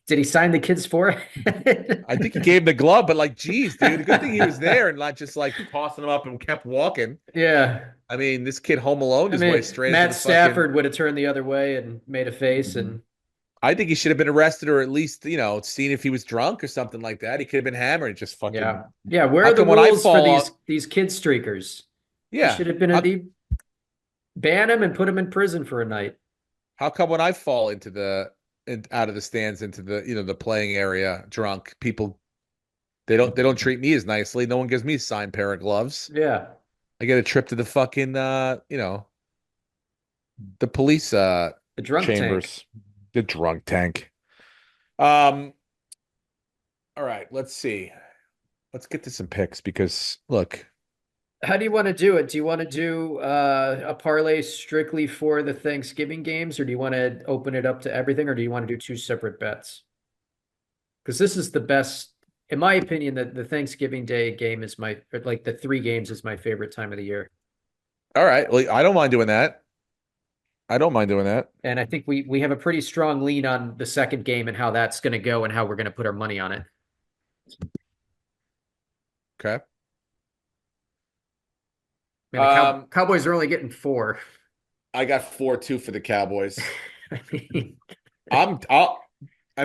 did he sign the kid's forehead? I think he gave him the glove, but like, geez, dude, a good thing he was there and not just like tossing him up and kept walking. Yeah. This kid home alone I his way mean, straight into Matt the fucking. Stafford would have turned the other way and made a face and I think he should have been arrested or at least, seen if he was drunk or something like that. He could have been hammered, just fucking. yeah. Yeah, where How are the come when I rules for fall these off? these kid streakers? He Yeah. should have been How, ban him and put him in prison for a night. how come when I fall out of the stands into the playing area drunk, people they don't treat me as nicely. No one gives me a signed pair of gloves. Yeah. I get a trip to the fucking the police The drunk tank. chambers. The drunk tank. All right, let's see. Let's get to some picks because look, How do you want to do it? Do you want to do a parlay strictly for the Thanksgiving games, or do you want to open it up to everything, or do you want to do two separate bets? Because this is the best, in my opinion, that the Thanksgiving Day game is like the three games is my favorite time of the year. all right, well, I don't mind doing that. I don't mind doing that. And I think we have a pretty strong lean on the second game and how that's going to go and how we're going to put our money on it. Okay. Man, the Cowboys are only getting 4. I got 4-2 for the Cowboys. I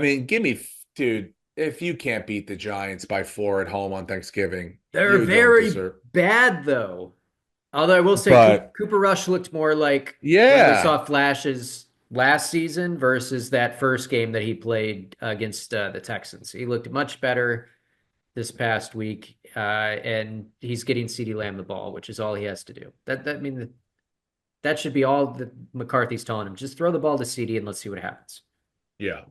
mean, Give me, dude. If you can't beat the Giants by 4 at home on Thanksgiving, they're you don't very deserve. bad, though. Although I will say But Cooper Rush looked more like when we yeah, saw flashes last season versus that first game that he played against the Texans. He looked much better this past week, and he's getting CeeDee Lamb the ball, which is all he has to do. That should be all that McCarthy's telling him. Just throw the ball to CeeDee and let's see what happens. yeah.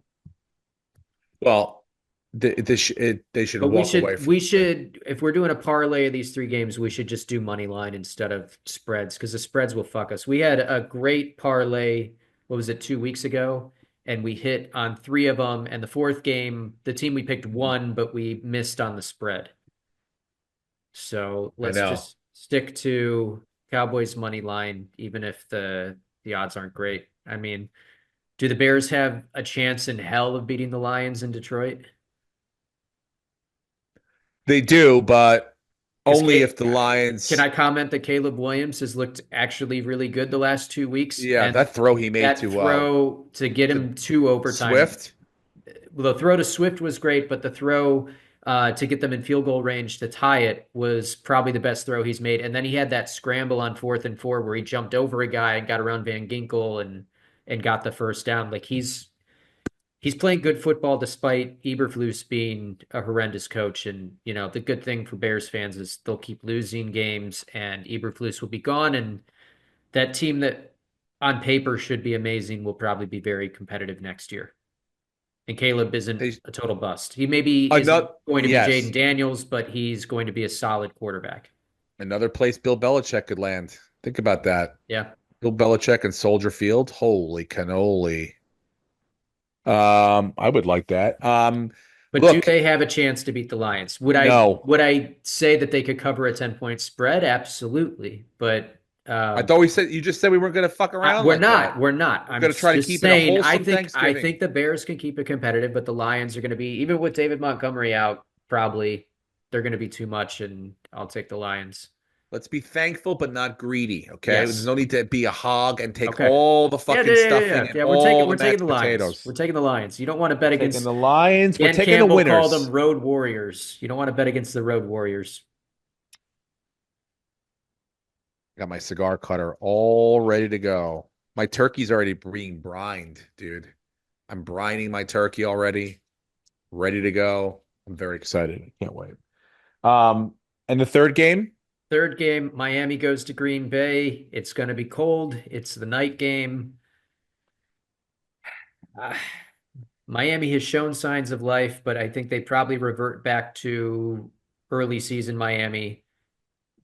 Well, they should But walk away from. we should, if we're doing a parlay of these three games, we should just do money line instead of spreads because the spreads will fuck us. We had a great parlay. What was it, 2 weeks ago? And we hit on 3 of them. And the fourth game, the team we picked won, but we missed on the spread. So let's just stick to Cowboys money line, even if the odds aren't great. I mean, do the Bears have a chance in hell of beating the Lions in Detroit? They do, but only if the Lions. Can I comment that Caleb Williams has looked actually really good the last 2 weeks? Yeah, and that throw he made that to throw to get him to overtime. Swift. The throw to Swift was great, but the throw to get them in field goal range to tie it was probably the best throw he's made. And then he had that scramble on 4th and 4 where he jumped over a guy and got around Van Ginkel and got the first down. Like he's playing good football despite Eberflus being a horrendous coach. And, the good thing for Bears fans is they'll keep losing games and Eberflus will be gone. And that team that on paper should be amazing will probably be very competitive next year. And Caleb isn't a total bust. He maybe isn't going to be Jaden Daniels, but he's going to be a solid quarterback. Another place Bill Belichick could land. Think about that. Yeah. Bill Belichick and Soldier Field. Holy cannoli. I would like that. But look, do they have a chance to beat the Lions? Would I say that they could cover a 10-point spread? Absolutely. But I thought you just said we weren't going to fuck around. We're not. I'm going to try to keep it a wholesome Thanksgiving. I think the Bears can keep it competitive, but the Lions are going to be, even with David Montgomery out, probably they're going to be too much, and I'll take the Lions. Let's be thankful but not greedy, okay? There's Yes. no need to be a hog and take Okay. all the Yeah, yeah, fucking yeah, yeah, stuffing yeah. and Yeah, all we're the taking mashed the Lions. We're potatoes. taking the Lions. You don't want to We're bet taking against the Lions. We're Dan taking the Campbell called them winners. road warriors. You don't want to bet against the road warriors. Got my cigar cutter all ready to go. My turkey's already being brined, dude. I'm brining my turkey already, ready to go. I'm very excited. I can't wait. Um, and the third game, Third game, Miami goes to Green Bay. It's going to be cold. It's the night game. Uh, Miami has shown signs of life, but I think they probably revert back to early season Miami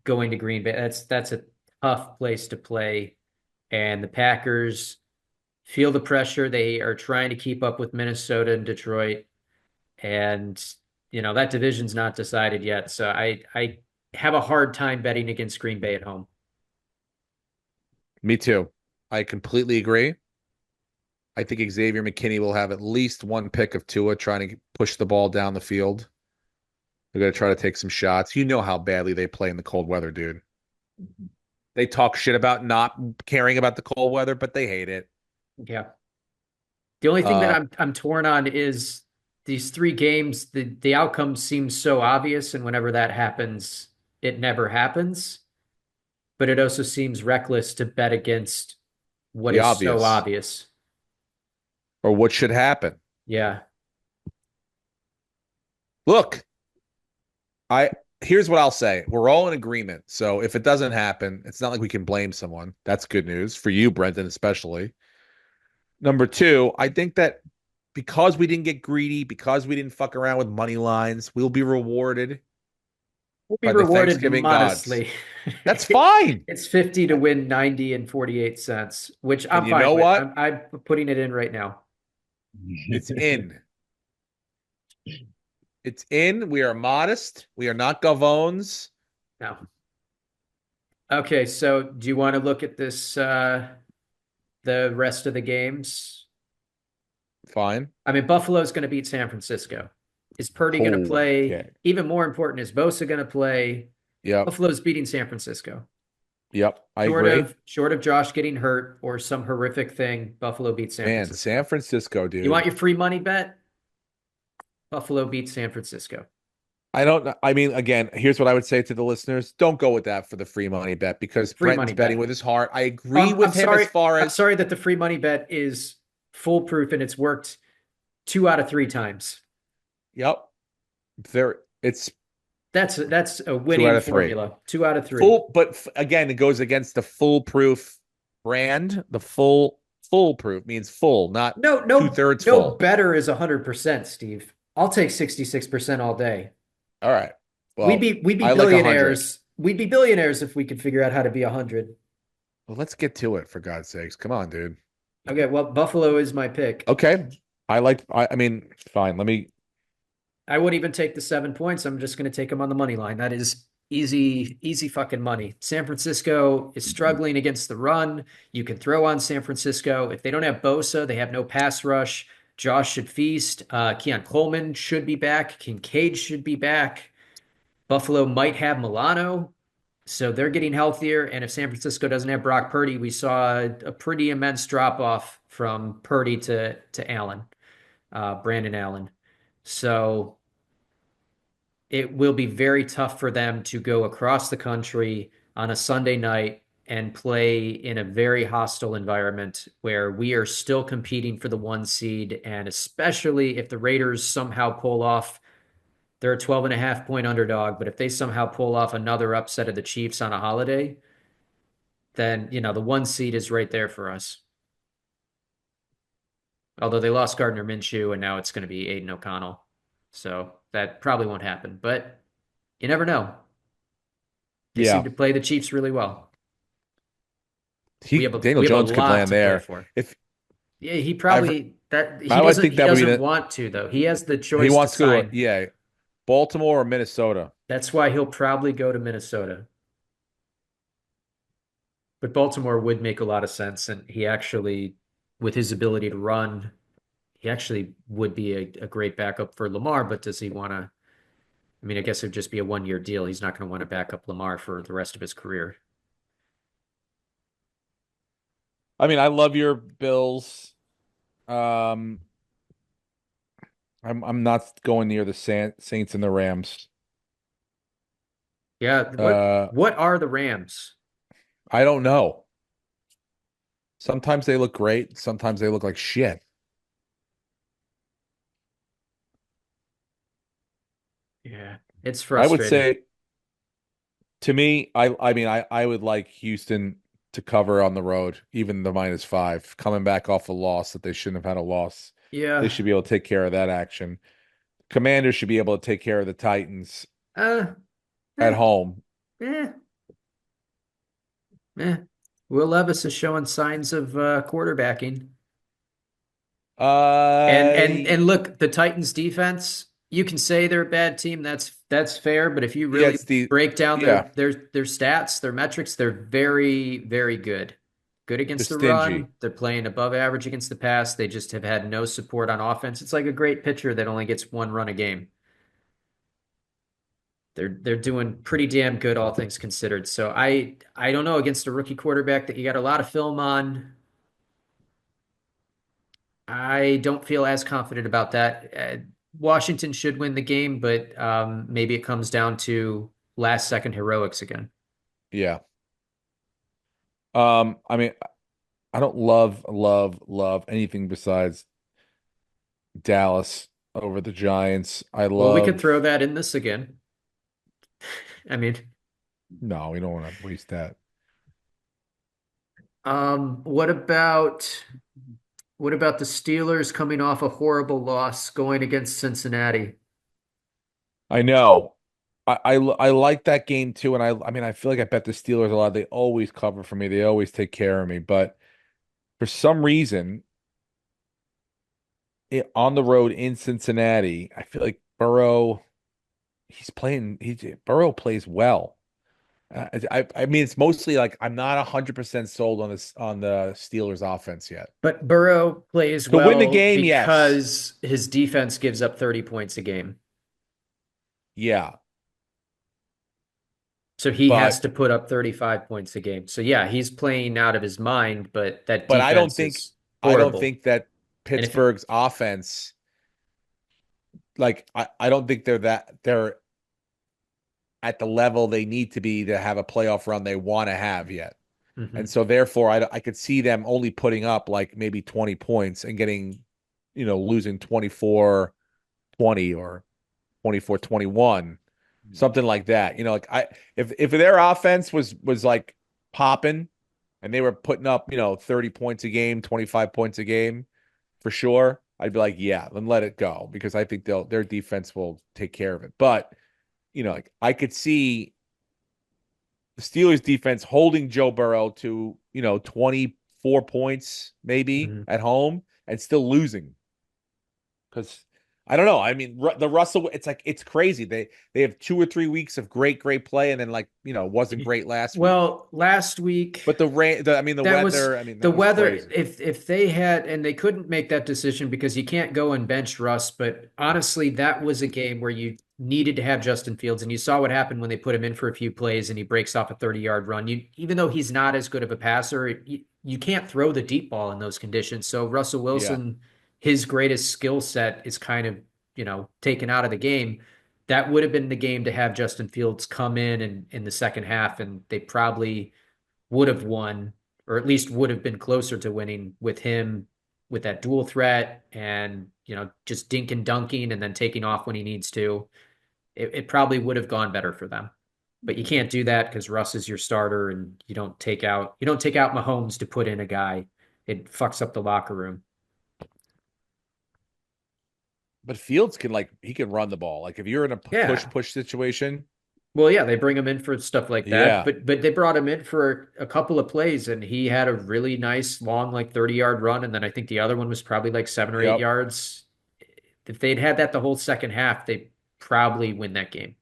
going to Green Bay. That's a tough place to play. And the Packers feel the pressure. They are trying to keep up with Minnesota and Detroit. And that division's not decided yet. So I have a hard time betting against Green Bay at home. me too. I completely agree. I think Xavier McKinney will have at least one pick of Tua trying to push the ball down the field. They're going to try to take some shots. You know how badly they play in the cold weather, dude. They talk shit about not caring about the cold weather, but they hate it. Yeah. The only thing that Uh, I'm torn on is these three games, the outcome seems so obvious, and whenever that happens, it never happens. But it also seems reckless to bet against what the is so obvious obvious. or what should happen. Yeah. Look, I here's what I'll say. We're all in agreement. So if it doesn't happen, it's not like we can blame someone. That's good news for you, Brenton, especially. Number two, I think that because we didn't get greedy, because we didn't fuck around with money lines, we'll be rewarded We'll be by the rewarded Thanksgiving gods. modestly. That's fine. It's 50 to win 90 and 48 cents, which And I'm you fine know with. what? I'm putting it in right now. It's in. It's in. We are modest. We are not gavones. No. Okay, so do you want to look at this the rest of the games? Fine. I mean, Buffalo's going to beat San Francisco. Is Purdy going to play? Okay. Even more important, is Bosa going to play? Yep. Buffalo's beating San Francisco. Yep. I Short agree. of short of Josh getting hurt or some horrific thing, Buffalo beats San Man, Francisco. San Francisco, dude. You want your free money bet? Buffalo beats San Francisco. I don't know. I mean, again, here's what I would say to the listeners. Don't go with that for the free money bet because Free Brenton's money betting bet. with his heart. I agree with I'm him sorry. as far I'm as sorry that the free money bet is foolproof and it's worked 2 out of 3 times. yep. There it's That's a 2 out winning of 3. formula. 2 out of 3. Full, but again, it goes against the foolproof brand. The foolproof means full, not No, two-thirds no full. better is 100%, Steve. I'll take 66% all day. All right. We'd Well, be I like 100. billionaires. We'd be billionaires if we could figure out how to be 100. Well, let's get to it for God's sakes. Come on, dude. Okay, well, Buffalo is my pick. Okay. I mean, fine. Let me I wouldn't even take the 7 points. I'm just going to take them on the money line. That is easy fucking money. San Francisco is struggling against the run. You can throw on San Francisco. If they don't have Bosa, they have no pass rush. Josh should feast. Keon Coleman should be back. Kincaid should be back. Buffalo might have Milano, so they're getting healthier. And if San Francisco doesn't have Brock Purdy, we saw a pretty immense drop off from Purdy to Allen, Brandon Allen. So it will be very tough for them to go across the country on a Sunday night and play in a very hostile environment where we are still competing for the 1 seed. And especially if the Raiders somehow pull off, they're a 12.5 point underdog, but if they somehow pull off another upset of the Chiefs on a holiday, then, the 1 seed is right there for us. Although they lost Gardner Minshew and now it's going to be Aiden O'Connell. So that probably won't happen, but you never know. They seem to play the Chiefs really well. Daniel we have a Jones could lot land to play there. for. If Yeah, he probably that he I would doesn't think he that would be doesn't the want to though. He has the he choice wants to to go sign. yeah, Baltimore or Minnesota. That's why he'll probably go to Minnesota. But Baltimore would make a lot of sense, and he actually, with his ability to run, he actually would be a great backup for Lamar. But does he want to I mean, I guess it'd just be a 1 year deal. He's not going to want to back up Lamar for the rest of his career. I mean, I love your Bills. Um, I'm not going near the Saints and the Rams. Yeah, Uh, what are the Rams? I don't know. Sometimes they look great. Sometimes they look like shit. Yeah, it's I would frustrating. say to me, I mean, I would like Houston to cover on the road, even the -5, coming back off a loss that they shouldn't have had a loss. They Yeah. should be able to take care of that action. Commanders should be able to take care of the Titans Uh, at eh, home. eh, eh. Will Levis is showing signs of quarterbacking. Uh, And look, the Titans defense, you can say they're a bad team. That's fair, but if you yeah, really it's the break down yeah, their stats, their metrics, they're very, very good. Good they're against the stingy. run. They're playing above average against the pass. They just have had no support on offense. It's like a great pitcher that only gets one run a game. They're doing pretty damn good, all things considered. So I don't know, against a rookie quarterback that you got a lot of film on. I don't feel as confident about that. Washington should win the game, but maybe it comes down to last second heroics again. Yeah. I mean, I don't love anything besides Dallas over the Giants. I Well, we could love throw that in this again. I mean, no, we don't want to waste that. what about the Steelers coming off a horrible loss going against Cincinnati? I know. I like that game too, and I mean I feel like I bet the Steelers a lot. They always cover for me. They always take care of me. But for some reason, on the road in Cincinnati, I feel like Burrow. He's playing. Burrow plays well. I mean it's mostly like I'm not 100% sold on this on the Steelers offense yet. But Burrow plays To win the well game, yes, because his defense gives up 30 points a game. yeah, So he has but to put up 35 points a game. So yeah, he's playing out of his mind, but that but I don't defense think is I don't horrible. think that And if Pittsburgh's offense like I don't think they're at the level they need to be to have a playoff run they want to have yet. And Mhm. so therefore I could see them only putting up like maybe 20 points and getting, losing 24-20 or 24-21, something like that. Like if their offense was like popping and they were putting up, 30 points a game, 25 points a game for sure, I'd be like, yeah, then let it go because I think their defense will take care of it. But, like I could see the Steelers defense holding Joe Burrow to, 24 points maybe Mhm. at home and still losing. Because I don't know. I mean, the Russell, it's like it's crazy. They have 2 or 3 weeks of great play, and then like wasn't great last week. Well, last week But the rain, I mean the that was weather, I mean the that was weather. crazy. If they had, and they couldn't make that decision because you can't go and bench Russ, but honestly, that was a game where you needed to have Justin Fields, and you saw what happened when they put him in for a few plays and he breaks off a 30-yard run. Even though he's not as good of a passer, you can't throw the deep ball in those conditions. So Russell Yeah. Wilson, his greatest skill set is kind of, taken out of the game. That would have been the game to have Justin Fields come in the second half, and they probably would have won, or at least would have been closer to winning with him with that dual threat and, just dink and dunking and then taking off when he needs to. It probably would have gone better for them. But you can't do that because Russ is your starter and you don't take out Mahomes to put in a guy. It fucks up the locker room. But Fields he can run the ball. Like if you're in a Yeah. push situation, Well, yeah, they bring him in for stuff like that, yeah. but they brought him in for a couple of plays, and he had a really nice long, like 30-yard run, and then I think the other one was probably like 7 or 8 Yep. yards. If they'd had that the whole second half, they probably win that game.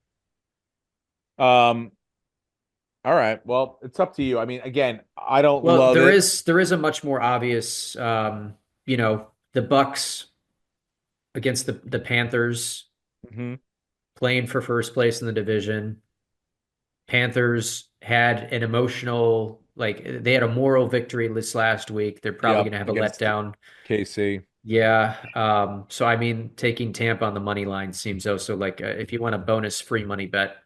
Um, all right. Well, it's up to you. I mean, again, I don't Well, love there it. is there is a much more obvious, the Bucks against the Panthers Hmm. playing for first place in the division. Panthers had an emotional, like they had a moral victory this last week. They're probably going Yep, to have a against letdown. KC. Yeah. So I mean, taking Tampa on the money line seems also like if you want a bonus free money bet.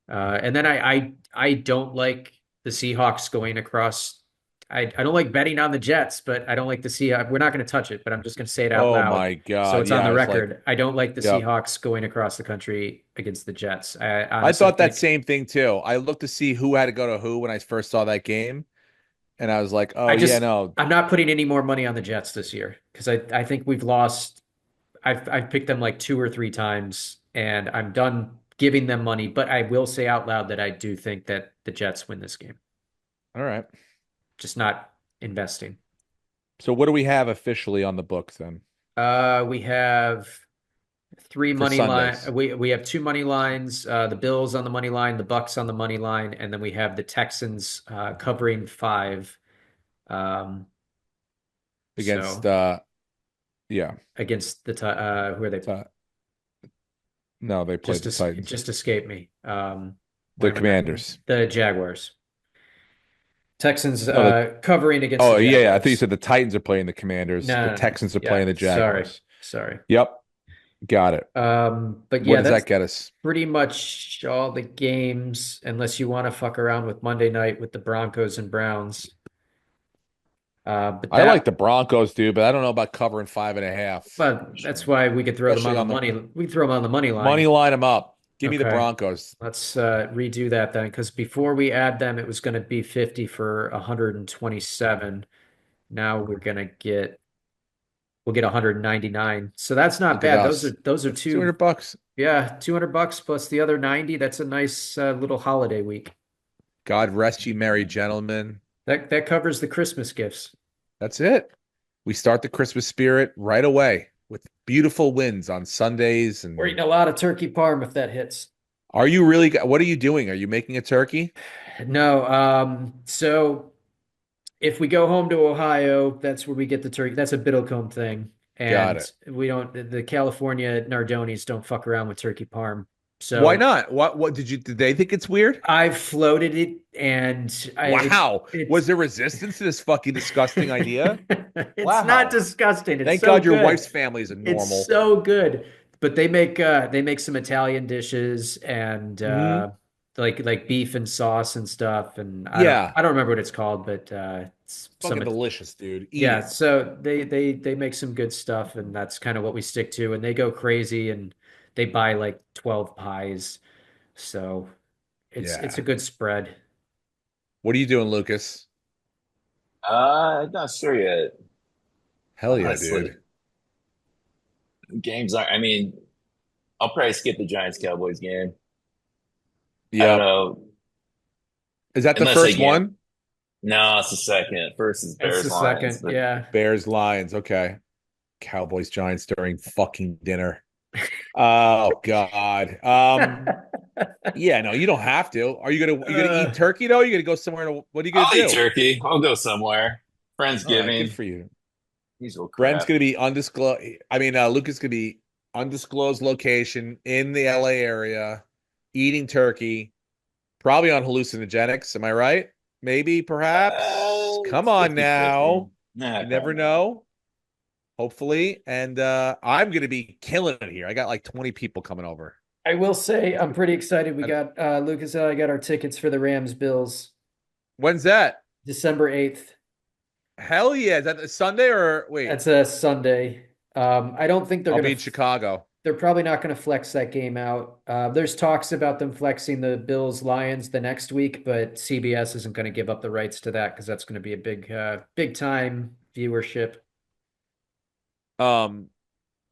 And then I don't like the Seahawks going across. I don't like betting on the Jets, but I don't like the Seahawks. We're not going to touch it, but I'm just going to say it out Oh loud. my So God. it's on the Yeah, it's like, record. I don't like the yep. Seahawks going across the country against the Jets. I I honestly thought that think same thing too. I looked to see who had to go to who when I first saw that game, and I was like, I oh yeah, just no, I'm not putting any more money on the Jets this year because I think we've lost. I've picked them like 2 or 3 times, and I'm done giving them money. But I will say out loud that I do think that the Jets win this game. all right. Just not investing. So what do we have officially on the books then We have three for money line. Sundays We have 2 money lines. The Bills on the money line, the Bucks on the money line, and then we have the Texans covering 5. Um, against so yeah, against who are they? Ti- no, they played the Titans, Just escape me. Why the am I not? Commanders. The Jaguars. Texans No, the covering against the oh yeah, yeah. I think you Jaguars. said the Titans are playing the Commanders. The No, Texans are yeah, playing the sorry, Jaguars. sorry. Yep, got it. But What yeah, does that that's get us? pretty much all the games, unless you want to fuck around with Monday night with the Broncos and Browns. But I like that, the Broncos, dude, but I don't know about covering 5.5, but that's why we could throw them especially on the on the money. We could throw them on the money money line. line them up. Give me the Okay, Broncos. let's redo that then, because before we add them, it was going to be 50 for 127. Now we'll get 199. So that's not Look at bad. us. Those are That's 200 two, bucks. yeah, $200 plus the other 90. That's a nice little holiday week. God rest ye merry gentlemen. That covers the Christmas gifts. That's it. We start the Christmas spirit right away with beautiful winds on Sundays. We're And eating a lot of turkey parm if that hits. are you really, what are you doing? Are you making a turkey? No, so if we go home to Ohio, that's where we get the turkey. That's a Biddlecombe thing. Got And it. we don't, the California Nardonis don't fuck around with turkey parm. Why So not? What did they think it's weird? I've floated it and Wow. it's Was there resistance to this fucking disgusting idea? it's not Wow. disgusting. It's Thank so God your good. wife's family is a It's normal. so good. But they make some Italian dishes and Hmm. like beef and sauce and stuff. And Yeah. I don't remember what it's called, but it's some Fucking delicious, dude. Eat yeah. it. So they make some good stuff, and that's kind of what we stick to. And they go crazy and they buy like 12 pies. So it's Yeah. a good spread. What are you doing, Lucas? Not sure yet. Hell yeah, Honestly, dude. games are. I mean, I'll probably skip the Giants Cowboys game. I don't Yep. know Is that the unless I first gamble. one? No, it's the second. First is It's Bears the Lions, second. but Yeah. Bears, Lions. Okay. Cowboys, Giants during fucking dinner. Oh God. Yeah, no, you don't have to. Are you gonna eat Uh, turkey though? You gonna go somewhere what are you gonna I'll eat do? turkey. I'll go somewhere. All right, good Friendsgiving, for you. usual Brent's crap. gonna be undisclosed. I mean, Lucas gonna be undisclosed location in the LA area, eating turkey, probably on hallucinogenics. Am I right? Maybe, perhaps. Come It's on 50-50. now. Nah, You never probably not. know. Hopefully. And I'm gonna be killing it here. I got like 20 people coming over. I will say I'm pretty excited. We And got Lucas and I got our tickets for the Rams Bills when's that? December 8th. Hell yeah. Is that a Sunday or wait? That's a Sunday. I don't think I'll be in Chicago. they're probably not gonna flex that game out. There's talks about them flexing the Bills Lions the next week, but CBS isn't going to give up the rights to that because that's going to be a big time viewership. Um,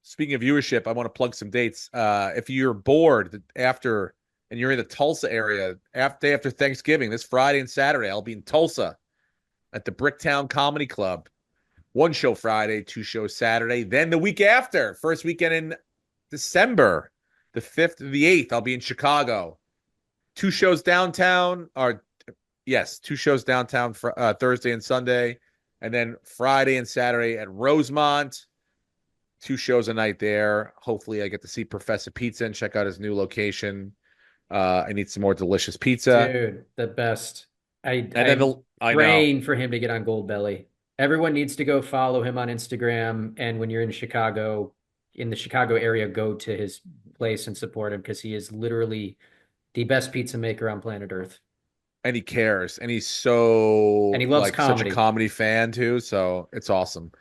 Speaking of viewership, I want to plug some dates. If you're bored after and you're in the Tulsa area, day after Thanksgiving, this Friday and Saturday, I'll be in Tulsa at the Bricktown Comedy Club. One show Friday, two shows Saturday. Then the week after, first weekend in December, the 5th to the 8th, I'll be in Chicago. Two shows downtown, or yes, two shows downtown for Thursday and Sunday, and then Friday and Saturday at Rosemont. 2 shows a night there. Hopefully I get to see Professor Pizza and check out his new location. I need some more delicious pizza. Dude, the best. And then I know. Praying for him to get on Gold Belly. Everyone needs to go follow him on Instagram. And when you're in Chicago, in the Chicago area, go to his place and support him because he is literally the best pizza maker on planet Earth. And he cares. And he's so And he loves comedy. such a comedy fan too. So it's awesome.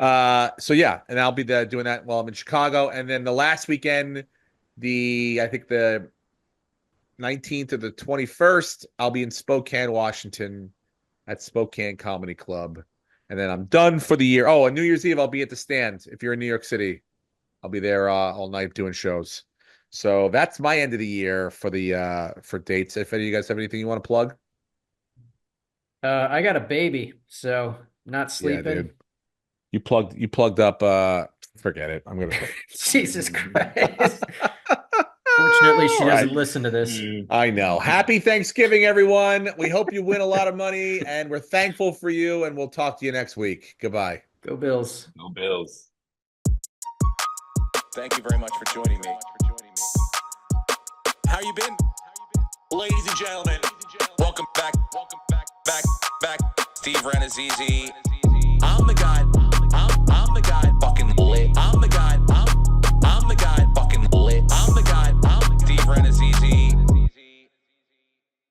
So yeah, and I'll be there doing that while I'm in Chicago. And then the last weekend, I think the 19th or the 21st, I'll be in Spokane, Washington at Spokane Comedy Club. And then I'm done for the year. Oh, on New Year's Eve, I'll be at the Stand. If you're in New York City, I'll be there all night doing shows. So that's my end of the year for dates. If any of you guys have anything you want to plug? I got a baby, so not sleeping. Yeah, dude. You plugged up. Forget it. I'm gonna. Jesus Christ. Fortunately, she doesn't listen to this. I know. Happy Thanksgiving, everyone. We hope you win a lot of money, and we're thankful for you. And we'll talk to you next week. Goodbye. Go Bills. Go Bills. Thank you very much for joining me. How you been? Ladies and gentlemen, welcome back. Steve Renazizi. I'm the guy. I'm the guy fucking lit. I'm the guy. I'm the guy fucking lit. I'm the guy. I'm Steve Renazizi.